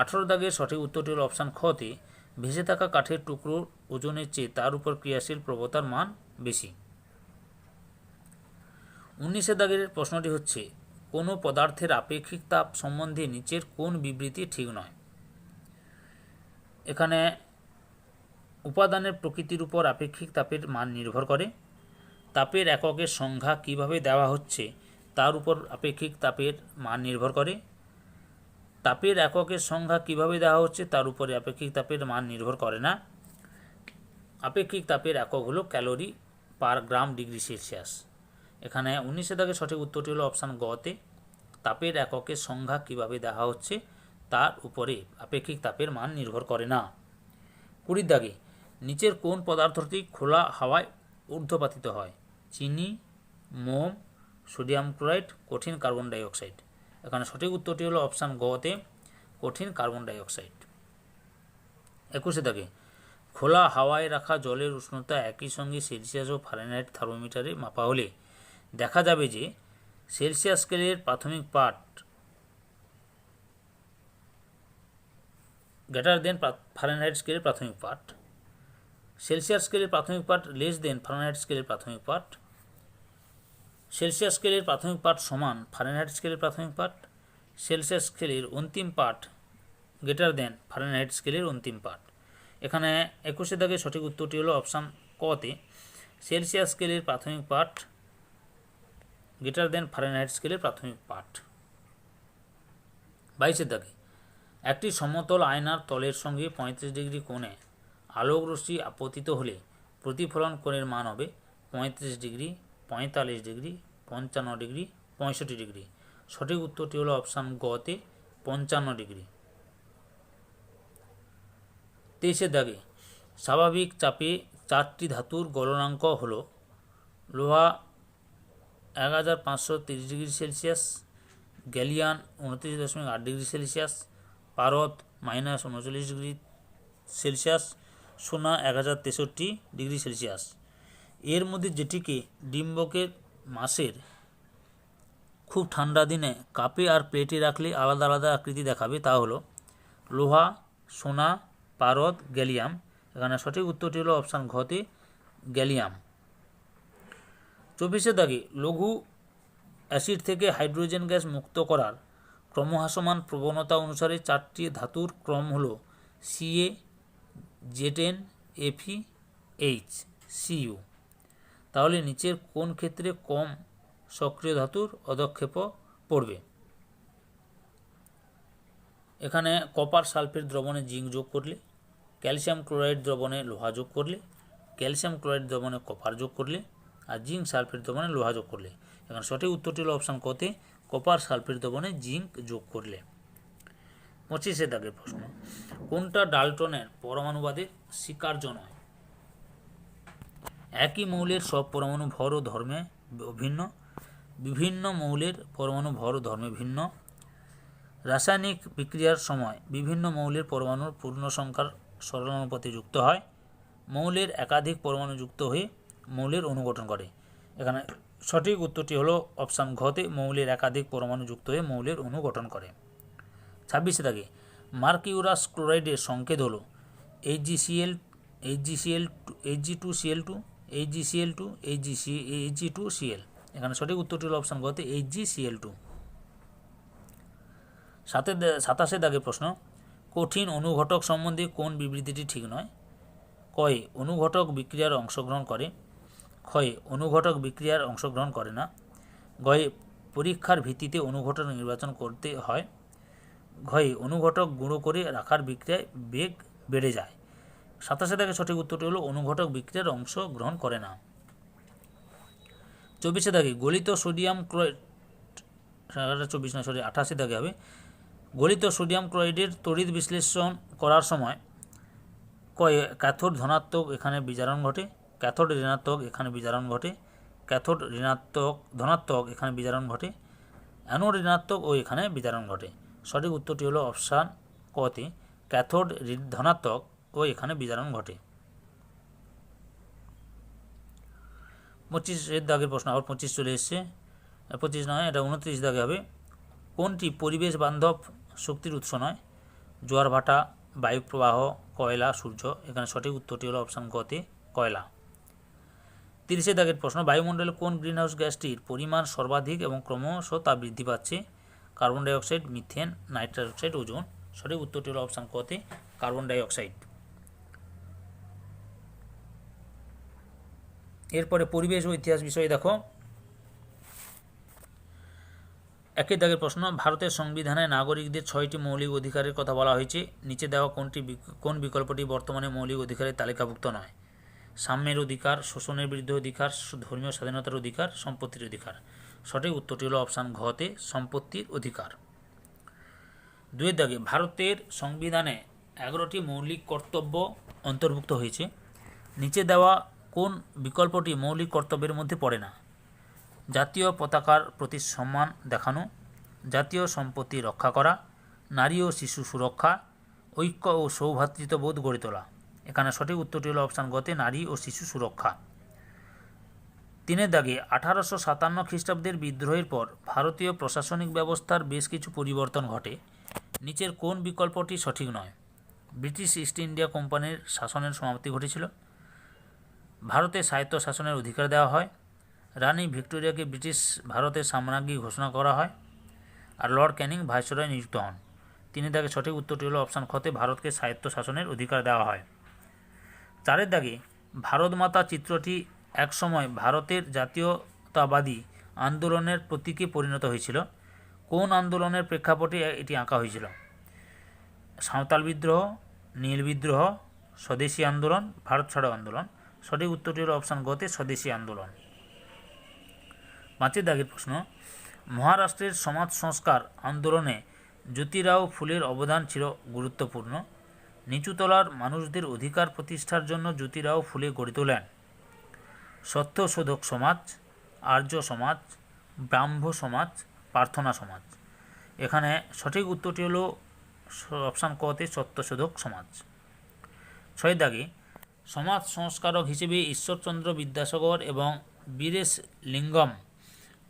18 দাগের সঠিক উত্তরটি হল অপশান খতে, ভেসে থাকা কাঠের টুকরোর ওজনের চেয়ে তার উপর ক্রিয়াশীল প্রবণতার মান বেশি। 19 দাগের প্রশ্নটি হচ্ছে, কোনো পদার্থের আপেক্ষিক তাপ সম্বন্ধে নিচের কোন বিবৃতি ঠিক নয়? এখানে উপাদানের প্রকৃতির উপর আপেক্ষিক তাপের মান নির্ভর করে। তাপের এককের সংজ্ঞা কিভাবে দেওয়া হচ্ছে তার উপর আপেক্ষিক তাপের মান নির্ভর করে। তাপের এককের সংজ্ঞা কিভাবে দেওয়া হচ্ছে তার উপরে আপেক্ষিক তাপের মান নির্ভর করে না। আপেক্ষিক তাপের একক হলো ক্যালোরি পার গ্রাম ডিগ্রি সেলসিয়াস। এখানে 19 দাগের সঠিক উত্তরটি হলো অপশান গতে, তাপের এককের সংজ্ঞা কিভাবে দেওয়া হচ্ছে তার উপরে আপেক্ষিক তাপের মান নির্ভর করে না। 20 দাগে নিচের কোন পদার্থটি খোলা হাওয়ায় ঊর্ধ্বপাতিত হয়? চিনি, মোম, সোডিয়াম ক্লোরাইড, কঠিন কার্বন ডাইঅক্সাইড। এখানে সঠিক উত্তরটি হলো অপশান গতে, কঠিন কার্বন ডাইঅক্সাইড। 21 দাগে খোলা হাওয়ায় রাখা জলের উষ্ণতা একই সঙ্গে সেলসিয়াস ও ফারেনহাইট থার্মোমিটারে মাপা হলে দেখা যাবে যে সেলসিয়াস স্কেলের প্রাথমিক পাঠ গ্রেটার দেন ফারেনহাইট স্কেলের প্রাথমিক পাঠ, সেলসিয়াস স্কেলের প্রাথমিক পাঠ লেস দেন ফারেনহাইট স্কেলের প্রাথমিক পাঠ, সেলসিয়াস স্কেলের প্রাথমিক পাঠ সমান ফারেনহাইট স্কেলের প্রাথমিক পাঠ, সেলসিয়াস স্কেলের অন্তিম পাঠ গ্রেটার দেন ফারেনহাইট স্কেলের অন্তিম পাঠ। এখানে 21 দাগে সঠিক উত্তরটি হলো অপশান কতে, সেলসিয়াস স্কেলের প্রাথমিক পাঠ গ্রেটার দেন ফারেনহাইট স্কেলের প্রাথমিক পাঠ। 22 দাগে একটি সমতল আয়নার তলের সঙ্গে 35 ডিগ্রি কোণে আলোক রশ্মি আপতিত হলে প্রতিফলন কোণের মান হবে 35 ডিগ্রি, 45 ডিগ্রি, 55 ডিগ্রি, 65 ডিগ্রি। সঠিক উত্তরটি হলো অপশান গতে 55 ডিগ্রি। 23 দাগে স্বাভাবিক চাপে 4টি ধাতুর গলনাঙ্ক হল লোহা 1530 ডিগ্রি সেলসিয়াস, গ্যালিয়ান 29.8 ডিগ্রি সেলসিয়াস, পারদ -39 ডিগ্রি সেলসিয়াস, সোনা 1063 ডিগ্রি সেলসিয়াস। এর মধ্যে যেটিকে ডিম্বকের মাসের খুব ঠান্ডা দিনে কাপে আর প্লেটে রাখলে আলাদা আলাদা আকৃতি দেখাবে তা হলো লোহা, সোনা, পারদ, গ্যালিয়াম। এখানে সঠিক উত্তরটি হলো অপশান ঘতে গ্যালিয়াম। 24 দাগে লঘু অ্যাসিড থেকে হাইড্রোজেন গ্যাস মুক্ত করার ক্রমহ্রাসমান প্রবণতা অনুসারে 4টি ধাতুর ক্রম হল Ca, Zn, Fe, H, Cu। তাহলে নিচের কোন ক্ষেত্রে কম সক্রিয় ধাতুর অধক্ষেপ পড়বে? এখানে কপার সালফেট দ্রবণে জিঙ্ক যোগ করলে, ক্যালসিয়াম ক্লোরাইড দ্রবণে লোহা যোগ করলে, ক্যালসিয়াম ক্লোরাইড দ্রবণে কপার যোগ করলে, আর জিঙ্ক সালফেট দ্রবণে লোহা যোগ করলে। এখানে সঠিক উত্তরটি হলো অপশান কতে কপার সালফেট দ্রবণে জিঙ্ক যোগ করলে। 25 দাগের প্রশ্ন, কোনটা ডাল্টনের পরমাণুবাদের স্বীকার্য নয়? একই মৌলের সব পরমাণু ভর ও ধর্মে ভিন্ন, বিভিন্ন মৌলের পরমাণু ভর ও ধর্মে ভিন্ন, রাসায়নিক বিক্রিয়ার সময় বিভিন্ন মৌলের পরমাণুর পূর্ণ সংখ্যার সরলানুপাতে যুক্ত হয়, মৌলের একাধিক পরমাণু যুক্ত হয়ে মৌলের অণু গঠন করে। এখানে সঠিক উত্তরটি হলো অপশান ঘতে মৌলের একাধিক পরমাণু যুক্ত হয়ে মৌলের অণু গঠন করে। 26 দাগে মার্কিউরাস ক্লোরাইডের সংকেত হলো HgCl, Hg2Cl2, HgCl2, Hg2Cl। এখানে সঠিক উত্তরটি হলো অপশান ঘতে HgCl2। 27 দাগের প্রশ্ন, কঠিন অনুঘটক সম্বন্ধে কোন বিবৃতিটি ঠিক নয়? কয়ে অনুঘটক বিক্রিয়ার অংশগ্রহণ করে, ক্ষয়ে অনুঘটক বিক্রিয়ার অংশগ্রহণ করে না, গয়ে পরীক্ষার ভিত্তিতে অনুঘটক নির্বাচন করতে হয়, ঘয়ে অনুঘটক গুঁড়ো করে রাখার বিক্রিয়ায় বেগ বেড়ে যায়। 27 দাগের সঠিক উত্তরটি হলো অনুঘটক বিক্রিয়ার অংশগ্রহণ করে না। 24 দাগে গলিত সোডিয়াম ক্লোরাইড, 28 দাগে হবে, গলিত সোডিয়াম ক্লোরাইডের তড়িৎ বিশ্লেষণ করার সময় কয়ে ক্যাথোড ধনাত্মক এখানে বিজারণ ঘটে, ক্যাথোড ঋণাত্মক এখানে বিজারণ ঘটে, ক্যাথোড ধনাত্মক এখানে বিজারণ ঘটে, অ্যানোড ঋণাত্মক ও এখানে বিজারণ ঘটে। সঠিক উত্তরটি হলো অপশান কতে ক্যাথোড ধনাত্মক ও এখানে বিজারণ ঘটে। 25 দাগের প্রশ্ন, আবার 25 চলে এসছে, 25 নয়, এটা 29 দাগে হবে। কোনটি পরিবেশ বান্ধব শক্তির উৎস নয়? জোয়ার ভাটা, বায়ু প্রবাহ, কয়লা, সূর্য। এখানে সঠিক উত্তরটি হলো অপশান গতে কয়লা। 30 দাগের প্রশ্ন, বায়ুমণ্ডলে কোন গ্রিনহাউস গ্যাসটির পরিমাণ সর্বাধিক এবং ক্রমশ তা বৃদ্ধি পাচ্ছে? Carbon dioxide, methane, nitrous oxide, ozone. সঠিক উত্তরটি হলো অপশান কতে কার্বন ডাইঅক্সাইড। এরপরে পরিবেশ ও ইতিহাস বিষয়ে দেখো। 1 দাগের প্রশ্ন, ভারতের সংবিধানে নাগরিকদের 6টি মৌলিক অধিকারের কথা বলা হয়েছে, নিচে দেওয়া কোন বিকল্পটি বর্তমানে মৌলিক অধিকারের তালিকাভুক্ত নয়? সাম্যের অধিকার, শোষণের বিরুদ্ধে অধিকার, ধর্মীয় স্বাধীনতার অধিকার, সম্পত্তির অধিকার। সঠিক উত্তরটি হলো অপশান ঘতে সম্পত্তির অধিকার। 2 দাগে ভারতের সংবিধানে 11টি মৌলিক কর্তব্য অন্তর্ভুক্ত হয়েছে, নিচে দেওয়া কোন বিকল্পটি মৌলিক কর্তব্যের মধ্যে পড়ে না? জাতীয় পতাকার প্রতি সম্মান দেখানো, জাতীয় সম্পত্তি রক্ষা করা, নারী ও শিশু সুরক্ষা, ঐক্য ও সৌভ্রাতৃত্ববোধ গড়ে তোলা। এখানে সঠিক উত্তরটি হলো অপশান গতে নারী ও শিশু সুরক্ষা। 3 দাগে 1857 খ্রিস্টাব্দের বিদ্রোহের পর ভারতীয় প্রশাসনিক ব্যবস্থার বেশ কিছু পরিবর্তন ঘটে, নিচের কোন বিকল্পটি সঠিক নয়? ব্রিটিশ ইস্ট ইন্ডিয়া কোম্পানির শাসনের সমাপ্তি ঘটেছিল, ভারতে স্বায়ত্ত শাসনের অধিকার দেওয়া হয়, রানী ভিক্টোরিয়াকে ব্রিটিশ ভারতের সাম্রাজ্ঞী ঘোষণা করা হয়, আর লর্ড ক্যানিং ভাইসরয় নিযুক্ত হন। 3 দাগে সঠিক উত্তরটি হলো অপশান খতে ভারতকে স্বায়ত্ত শাসনের অধিকার দেওয়া হয়। 4 দাগে ভারত মাতা চিত্রটি একসময় ভারতের জাতীয়তাবাদী আন্দোলনের প্রতীকে পরিণত হয়েছিল, কোন আন্দোলনের প্রেক্ষাপটে এটি আঁকা হয়েছিল? সাঁওতাল বিদ্রোহ, নীল বিদ্রোহ, স্বদেশী আন্দোলন, ভারত ছাড়ো আন্দোলন। সঠিক উত্তরটি হলো অপশান গতে স্বদেশী আন্দোলন। 5 দাগের প্রশ্ন, মহারাষ্ট্রের সমাজ সংস্কার আন্দোলনে জ্যোতিরাও ফুলের অবদান ছিল গুরুত্বপূর্ণ, নিচুতলার মানুষদের অধিকার প্রতিষ্ঠার জন্য জ্যোতিরাও ফুলে গড়ে তোলেন সত্যশোধক সমাজ, আর্য সমাজ, ব্রাহ্ম সমাজ, প্রার্থনা সমাজ। এখানে সঠিক উত্তরটি হলো অপশান কতে সত্যশোধক সমাজ। 6 দাগে সমাজ সংস্কারক হিসেবে ঈশ্বরচন্দ্র বিদ্যাসাগর এবং বীরেশ লিঙ্গম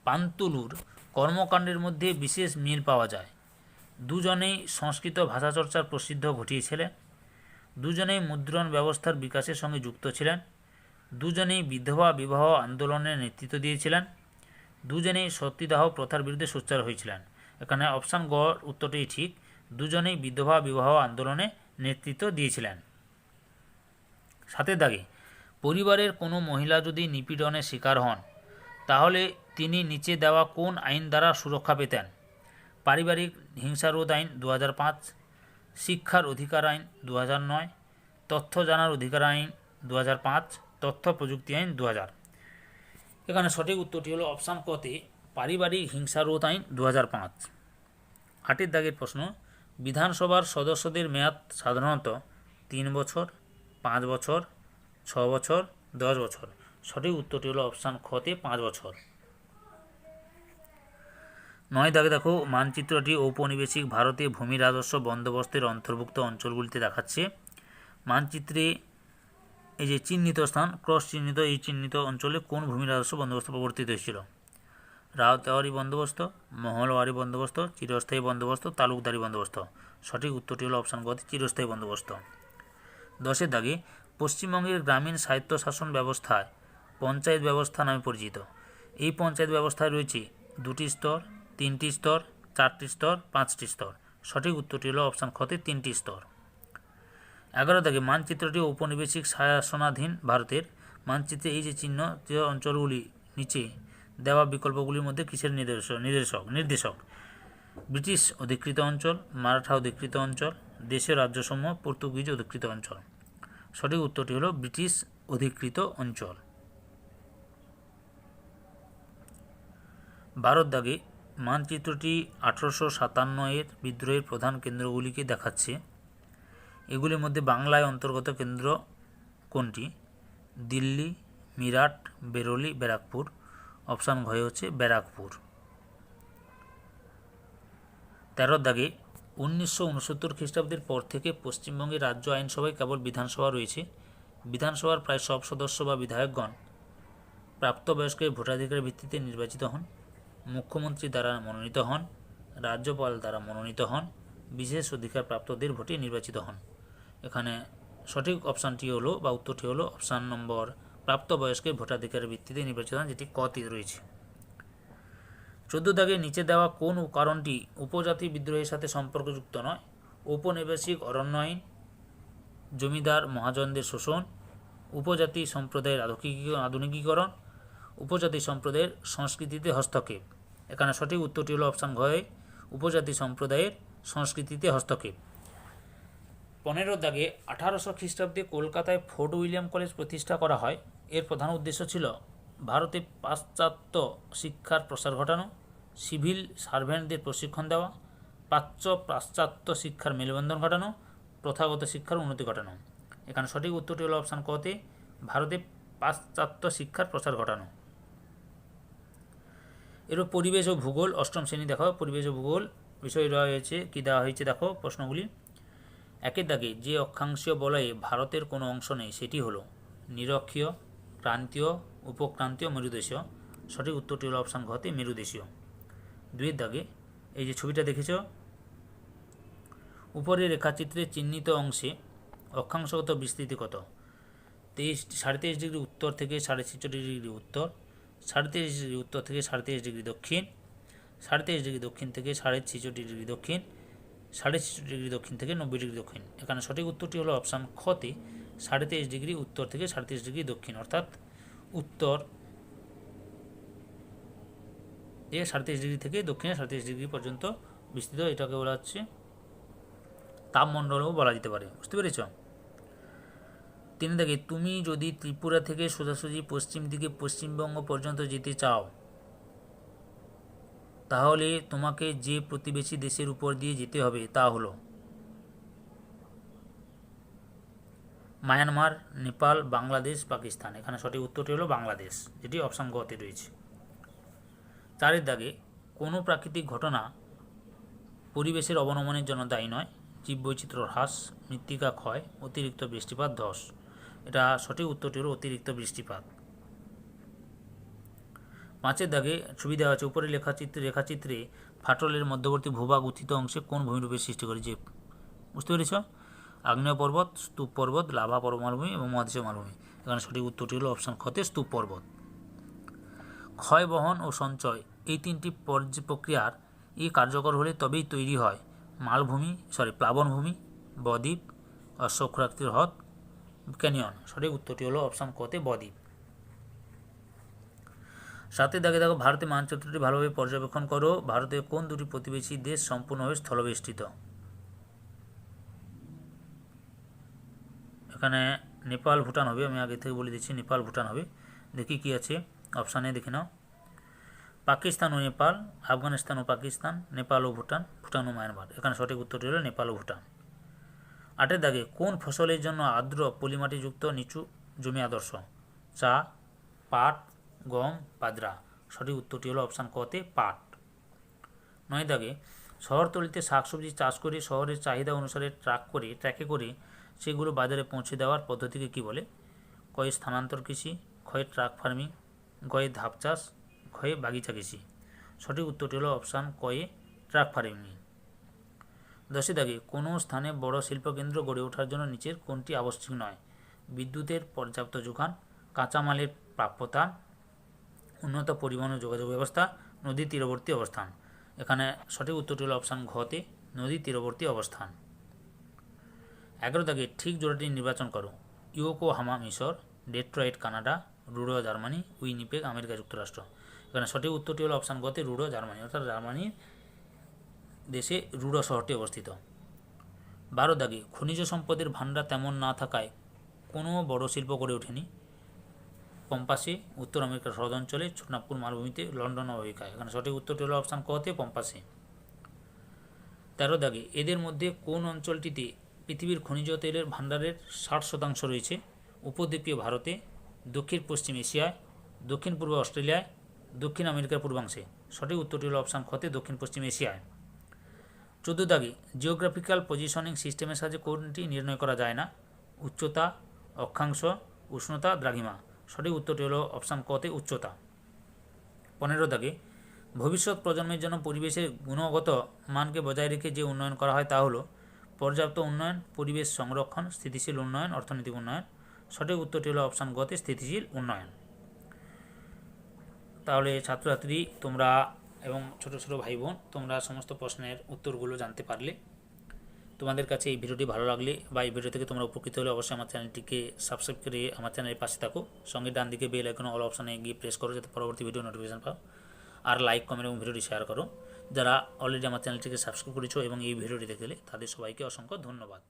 পান্তুলুর কর্মকাণ্ডের মধ্যে বিশেষ মিল পাওয়া যায়, দুজনেই সংস্কৃত ভাষাচর্চার প্রসিদ্ধ ঘটিয়েছিলেন, দুজনেই মুদ্রণ ব্যবস্থার বিকাশের সঙ্গে যুক্ত ছিলেন। দুজনেই বিধবা বিবাহ আন্দোলনের নেতৃত্ব দিয়েছিলেন। দুজনেই সতীদাহ প্রথার বিরুদ্ধে সোচ্চার হয়েছিলেন। এখানে অপশান গ উত্তরটি ঠিক, দুজনেই বিধবা বিবাহ আন্দোলনে নেতৃত্ব দিয়েছিলেন। 7 দাগে পরিবারের কোনো মহিলা যদি নিপীড়নের শিকার হন তাহলে তিনি নিচে দেওয়া কোন আইন দ্বারা সুরক্ষা পেতেন? পারিবারিক হিংসারোধ আইন 2005, শিক্ষার অধিকার আইন 2009, তথ্য জানার অধিকার আইন 2005, তথ্য প্রযুক্তি আইন 2000। এখানে সঠিক উত্তরটি হলো অপশান কতে পারিবারিক হিংসারোধ আইন 2005। 8 দাগের প্রশ্ন, বিধানসভার সদস্যদের মেয়াদ সাধারণত 3 বছর, 5 বছর, 6 বছর, 10 বছর। সঠিক উত্তরটি হলো অপশান খতে 5 বছর। 9 দাগে দেখো, মানচিত্রটি ঔপনিবেশিক ভারতে ভূমি রাজস্ব বন্দোবস্তের অন্তর্ভুক্ত অঞ্চলগুলিতে দেখাচ্ছে। মানচিত্রে এই যে চিহ্নিত স্থান ক্রস চিহ্নিত, এই চিহ্নিত অঞ্চলে কোন ভূমি রাজস্ব বন্দোবস্ত প্রবর্তিত হয়েছিল? রাউতাওয়ারি বন্দোবস্ত, মহলওয়ারি বন্দোবস্ত, চিরস্থায়ী বন্দোবস্ত, তালুকদারি বন্দোবস্ত। সঠিক উত্তরটি হলো অপশান গ চিরস্থায়ী বন্দোবস্ত। 10 দাগে, পশ্চিমবঙ্গের গ্রামীণ স্বায়ত্তশাসন ব্যবস্থায় পঞ্চায়েত ব্যবস্থা নামে পরিচিত। এই পঞ্চায়েত ব্যবস্থায় রয়েছে 2টি স্তর, 3টি স্তর, 4টি স্তর, 5টি স্তর। সঠিক উত্তরটি হলো অপশান খতে 3টি স্তর। 11 দাগে, মানচিত্রটি ঔপনিবেশিক শাসনাধীন ভারতের। মানচিত্রে এই যে চিহ্ন অঞ্চলগুলি নিচে দেওয়া বিকল্পগুলির মধ্যে কিসের নির্দেশক? ব্রিটিশ অধিকৃত অঞ্চল, মারাঠা অধিকৃত অঞ্চল, দেশীয় রাজ্যসমূহ, পর্তুগিজ অধিকৃত অঞ্চল। সঠিক উত্তরটি হলো ব্রিটিশ অধিকৃত অঞ্চল। 12 দাগে, মানচিত্রটি 1857 এর বিদ্রোহের প্রধান কেন্দ্রগুলিকে দেখাচ্ছে। এগুলির মধ্যে বাংলায় অন্তর্গত কেন্দ্র কোনটি? দিল্লি, মিরাট, বেরোলি, ব্যারাকপুর। অপশান ঘ হচ্ছে ব্যারাকপুর। 13 দাগে, 1969 খ্রিস্টাব্দের পর থেকে পশ্চিমবঙ্গের রাজ্য আইনসভায় কেবল বিধানসভা রয়েছে। বিধানসভার প্রায় সব সদস্য বা বিধায়কগণ প্রাপ্তবয়স্কের ভোটাধিকারের ভিত্তিতে নির্বাচিত হন, মুখ্যমন্ত্রী দ্বারা মনোনীত হন, রাজ্যপাল দ্বারা মনোনীত হন, বিশেষ অধিকারপ্রাপ্তদের ভোটে নির্বাচিত হন। এখানে সঠিক অপশানটি হলো বা উত্তরটি হলো অপশান নম্বর প্রাপ্তবয়স্কের ভোটাধিকারের ভিত্তিতে নির্বাচিত হন, যেটি কতে রয়েছে। 14 দাগে, নিচে দেওয়া কোন কারণটি উপজাতি বিদ্রোহের সাথে সম্পর্কযুক্ত নয়? ঔপনিবেশিক অরণ্য আইন, জমিদার মহাজনদের শোষণ, উপজাতি সম্প্রদায়ের আধুনিকীকরণ, উপজাতি সম্প্রদায়ের সংস্কৃতিতে হস্তক্ষেপ। এখানে সঠিক উত্তরটি হলো অপশান ঘ উপজাতি সম্প্রদায়ের সংস্কৃতিতে হস্তক্ষেপ। 15 দাগে, 1800 খ্রিস্টাব্দে কলকাতায় ফোর্ট উইলিয়াম কলেজ প্রতিষ্ঠা করা হয়। এর প্রধান উদ্দেশ্য ছিল ভারতে পাশ্চাত্য শিক্ষার প্রসার ঘটানো, সিভিল সার্ভেন্টদের প্রশিক্ষণ দেওয়া, পাশ্চাত্য শিক্ষার মেলবন্ধন ঘটানো, প্রথাগত শিক্ষার উন্নতি ঘটানো। এখানে সঠিক উত্তরটি হলো অপশান কতে ভারতে পাশ্চাত্য শিক্ষার প্রসার ঘটানো। এরপর পরিবেশ ও ভূগোল, অষ্টম শ্রেণী দেখো। পরিবেশ ও ভূগোল বিষয় দেওয়া হয়েছে, কী দেওয়া হয়েছে দেখো প্রশ্নগুলি। 1 দাগে, যে অক্ষাংশীয় বলয়ে ভারতের কোনো অংশ নেই সেটি হলো নিরক্ষীয়, ক্রান্তীয়, উপক্রান্তীয়, মেরুদেশীয়। সঠিক উত্তরটি হলো অপশান ঘতে মেরুদেশীয়। 2 দাগে, এই যে ছবিটা দেখেছ, উপরের রেখাচিত্রে চিহ্নিত অংশে অক্ষাংশগত বিস্তৃতি কত? 23.5 ডিগ্রি উত্তর থেকে 46.5 ডিগ্রি উত্তর, 33.5 ডিগ্রি উত্তর থেকে 33.5 ডিগ্রি দক্ষিণ, 33.5 ডিগ্রি দক্ষিণ থেকে 66.5 ডিগ্রি দক্ষিণ, 66.5 ডিগ্রি দক্ষিণ থেকে 90 ডিগ্রি দক্ষিণ। এখানে সঠিক উত্তরটি হলো অপশান খতে 23.5 ডিগ্রি উত্তর থেকে 33.5 ডিগ্রি দক্ষিণ, অর্থাৎ উত্তর 37.5 ডিগ্রি থেকে দক্ষিণে 37 ডিগ্রি পর্যন্ত বিস্তৃত। এটাকে বলা হচ্ছে তাপমণ্ডলও বলা যেতে পারে। বুঝতে পেরেছ? 3 দাগে, তুমি যদি ত্রিপুরা থেকে সোজাসুজি পশ্চিম দিকে পশ্চিমবঙ্গ পর্যন্ত যেতে চাও তাহলে তোমাকে যে প্রতিবেশী দেশের উপর দিয়ে যেতে হবে তা হলো মায়ানমার, নেপাল, বাংলাদেশ, পাকিস্তান। এখানে সঠিক উত্তরটি হলো বাংলাদেশ, যেটি অপশান গতে রয়েছে। 4 দাগে, কোনো প্রাকৃতিক ঘটনা পরিবেশের অবনমনের জন্য দায়ী নয়। জীববৈচিত্র্য হ্রাস, মৃত্তিকা ক্ষয়, অতিরিক্ত বৃষ্টিপাত, ধস। এটা সঠিক উত্তরটি হলো অতিরিক্ত বৃষ্টিপাত। 5 দাগে, ছবি দেওয়া আছে, উপরে রেখাচিত্রে ফাটলের মধ্যবর্তী ভূভাগ উত্থিত অংশে কোন ভূমিরূপের সৃষ্টি করে? যে বুঝতে পেরেছ? আগ্নেয় পর্বত, স্তূপ পর্বত, লাভা মালভূমি এবং মহাদেশীয় মালভূমি। এখানে সঠিক উত্তরটি হলো অপশান খতে স্তূপ পর্বত। ক্ষয়, বহন ও সঞ্চয় এই তিনটি প্রক্রিয়ার কার্যকর হলে তবেই তৈরি হয় প্লাবনভূমি, বদ্বীপ, অশ্বক্ষুরাকৃতির হ্রদ, ক্যানিয়ন। সঠিক উত্তরটি হলো অপশান কতে বদ্বীপ। 7 দাগে দেখো, ভারতের মানচিত্রটি ভালোভাবে পর্যবেক্ষণ করো। ভারতের কোন দুটি প্রতিবেশী দেশ সম্পূর্ণভাবে স্থলবেষ্টিত? এখানে নেপাল ভুটান হবে, আমি আগে থেকে বলে দিচ্ছি নেপাল ভুটান হবে। দেখি কি আছে অপশানে, দেখে নাও। পাকিস্তান ও নেপাল, আফগানিস্তান ও পাকিস্তান, নেপাল ও ভুটান, ভুটান ও মায়ানমার। এখানে সঠিক উত্তরটি হলো নেপাল ও ভুটান। 8 দাগে, কোন ফসলের জন্য আর্দ্র পলিমাটিযুক্ত নিচু জমি আদর্শ? চা, পাট, গম, বাজরা। সঠিক উত্তরটি হলো অপশান কতে পাট। 9 দাগে, শহরতলিতে শাকসবজি চাষ করে শহরের চাহিদা অনুসারে ট্রাকে করে সেগুলো বাজারে পৌঁছে দেওয়ার পদ্ধতিকে কী বলে? কয়ে স্থানান্তর কৃষি, ক্ষয়ে ট্রাক ফার্মিং, গয়ে ধাপ চাষ, ক্ষয়ে বাগিচা কৃষি। সঠিক উত্তরটি হলো অপশান কয়ে ট্রাক ফার্মিং। 10 দাগে, কোনো স্থানে বড় শিল্পকেন্দ্র গড়ে ওঠার জন্য নিচের কোনটি আবশ্যিক নয়? বিদ্যুতের পর্যাপ্ত যোগান, কাঁচামালের প্রাপ্যতা, উন্নত পরিবহন ও যোগাযোগ ব্যবস্থা, নদী তীরবর্তী অবস্থান। এখানে সঠিক উত্তরটি হলো অপশান ঘতে নদী তীরবর্তী অবস্থান। 11 দাগে, ঠিক জোড়াটি নির্বাচন করো। ইয়োকোহামা মিশর, ডেট্রয়েট কানাডা, রুডো জার্মানি, উইনিপেগ আমেরিকা যুক্তরাষ্ট্র। এখানে সঠিক উত্তরটি হলো অপশান গতে রুডো জার্মানি, অর্থাৎ জার্মানির দেশে রুডো শহরটি অবস্থিত। 12 দাগে, খনিজ সম্পদের ভাণ্ডার তেমন না থাকায় কোনো বড় শিল্প গড়ে ওঠেনি। পম্পাসে, উত্তর আমেরিকার হ্রদ অঞ্চলে, ছোটনাগপুর মালভূমিতে, লন্ডন অববাহিকায়। এখানে সঠিক উত্তরটি হলো অপশান কতে পম্পাসে। 13 দাগে, এদের মধ্যে কোন অঞ্চলটিতে পৃথিবীর খনিজ তেলের ভাণ্ডারের 60% রয়েছে? উপদ্বীপীয় ভারতে, দক্ষিণ পশ্চিম এশিয়ায়, দক্ষিণ পূর্ব অস্ট্রেলিয়ায়, দক্ষিণ আমেরিকার পূর্বাংশে। সঠিক উত্তরটি হলো অপশান খতে দক্ষিণ পশ্চিম এশিয়ায়। 14 দাগে, জিওগ্রাফিক্যাল পজিশনিং সিস্টেমের সাহায্যে কোনটি নির্ণয় করা যায় না? উচ্চতা, অক্ষাংশ, উষ্ণতা, দ্রাঘিমা। সঠিক উত্তরটি হলো অপশান কতে উচ্চতা। 15 দাগে, ভবিষ্যৎ প্রজন্মের জন্য পরিবেশের গুণগত মানকে বজায় রেখে যে উন্নয়ন করা হয় তা হলো পর্যাপ্ত উন্নয়ন, পরিবেশ সংরক্ষণ, স্থিতিশীল উন্নয়ন, অর্থনৈতিক উন্নয়ন। সঠিক উত্তরটি হলো অপশান গতে স্থিতিশীল উন্নয়ন। তাহলে ছাত্রছাত্রী তোমরা এবং ছোটো ছোটো ভাই বোন, তোমরা সমস্ত প্রশ্নের উত্তরগুলো জানতে পারলে। তোমাদের কাছে এই ভিডিওটি ভালো লাগলে বা এই ভিডিও থেকে তোমরা উপকৃত হলে অবশ্যই আমার চ্যানেলটিকে সাবস্ক্রাইব করে আমার চ্যানেলের পাশে থাকো। সঙ্গে ডান দিকে বেল আইকন অল অপশানে গিয়ে প্রেস করো যাতে পরবর্তী ভিডিও নোটিফিকেশন পাও। আর লাইক, কমেন্ট এবং ভিডিওটি শেয়ার করো। যারা অলরেডি আমার চ্যানেলটিকে সাবস্ক্রাইব করেছো এবং এই ভিডিওটি দেখলে তাদের সবাইকে অসংখ্য ধন্যবাদ।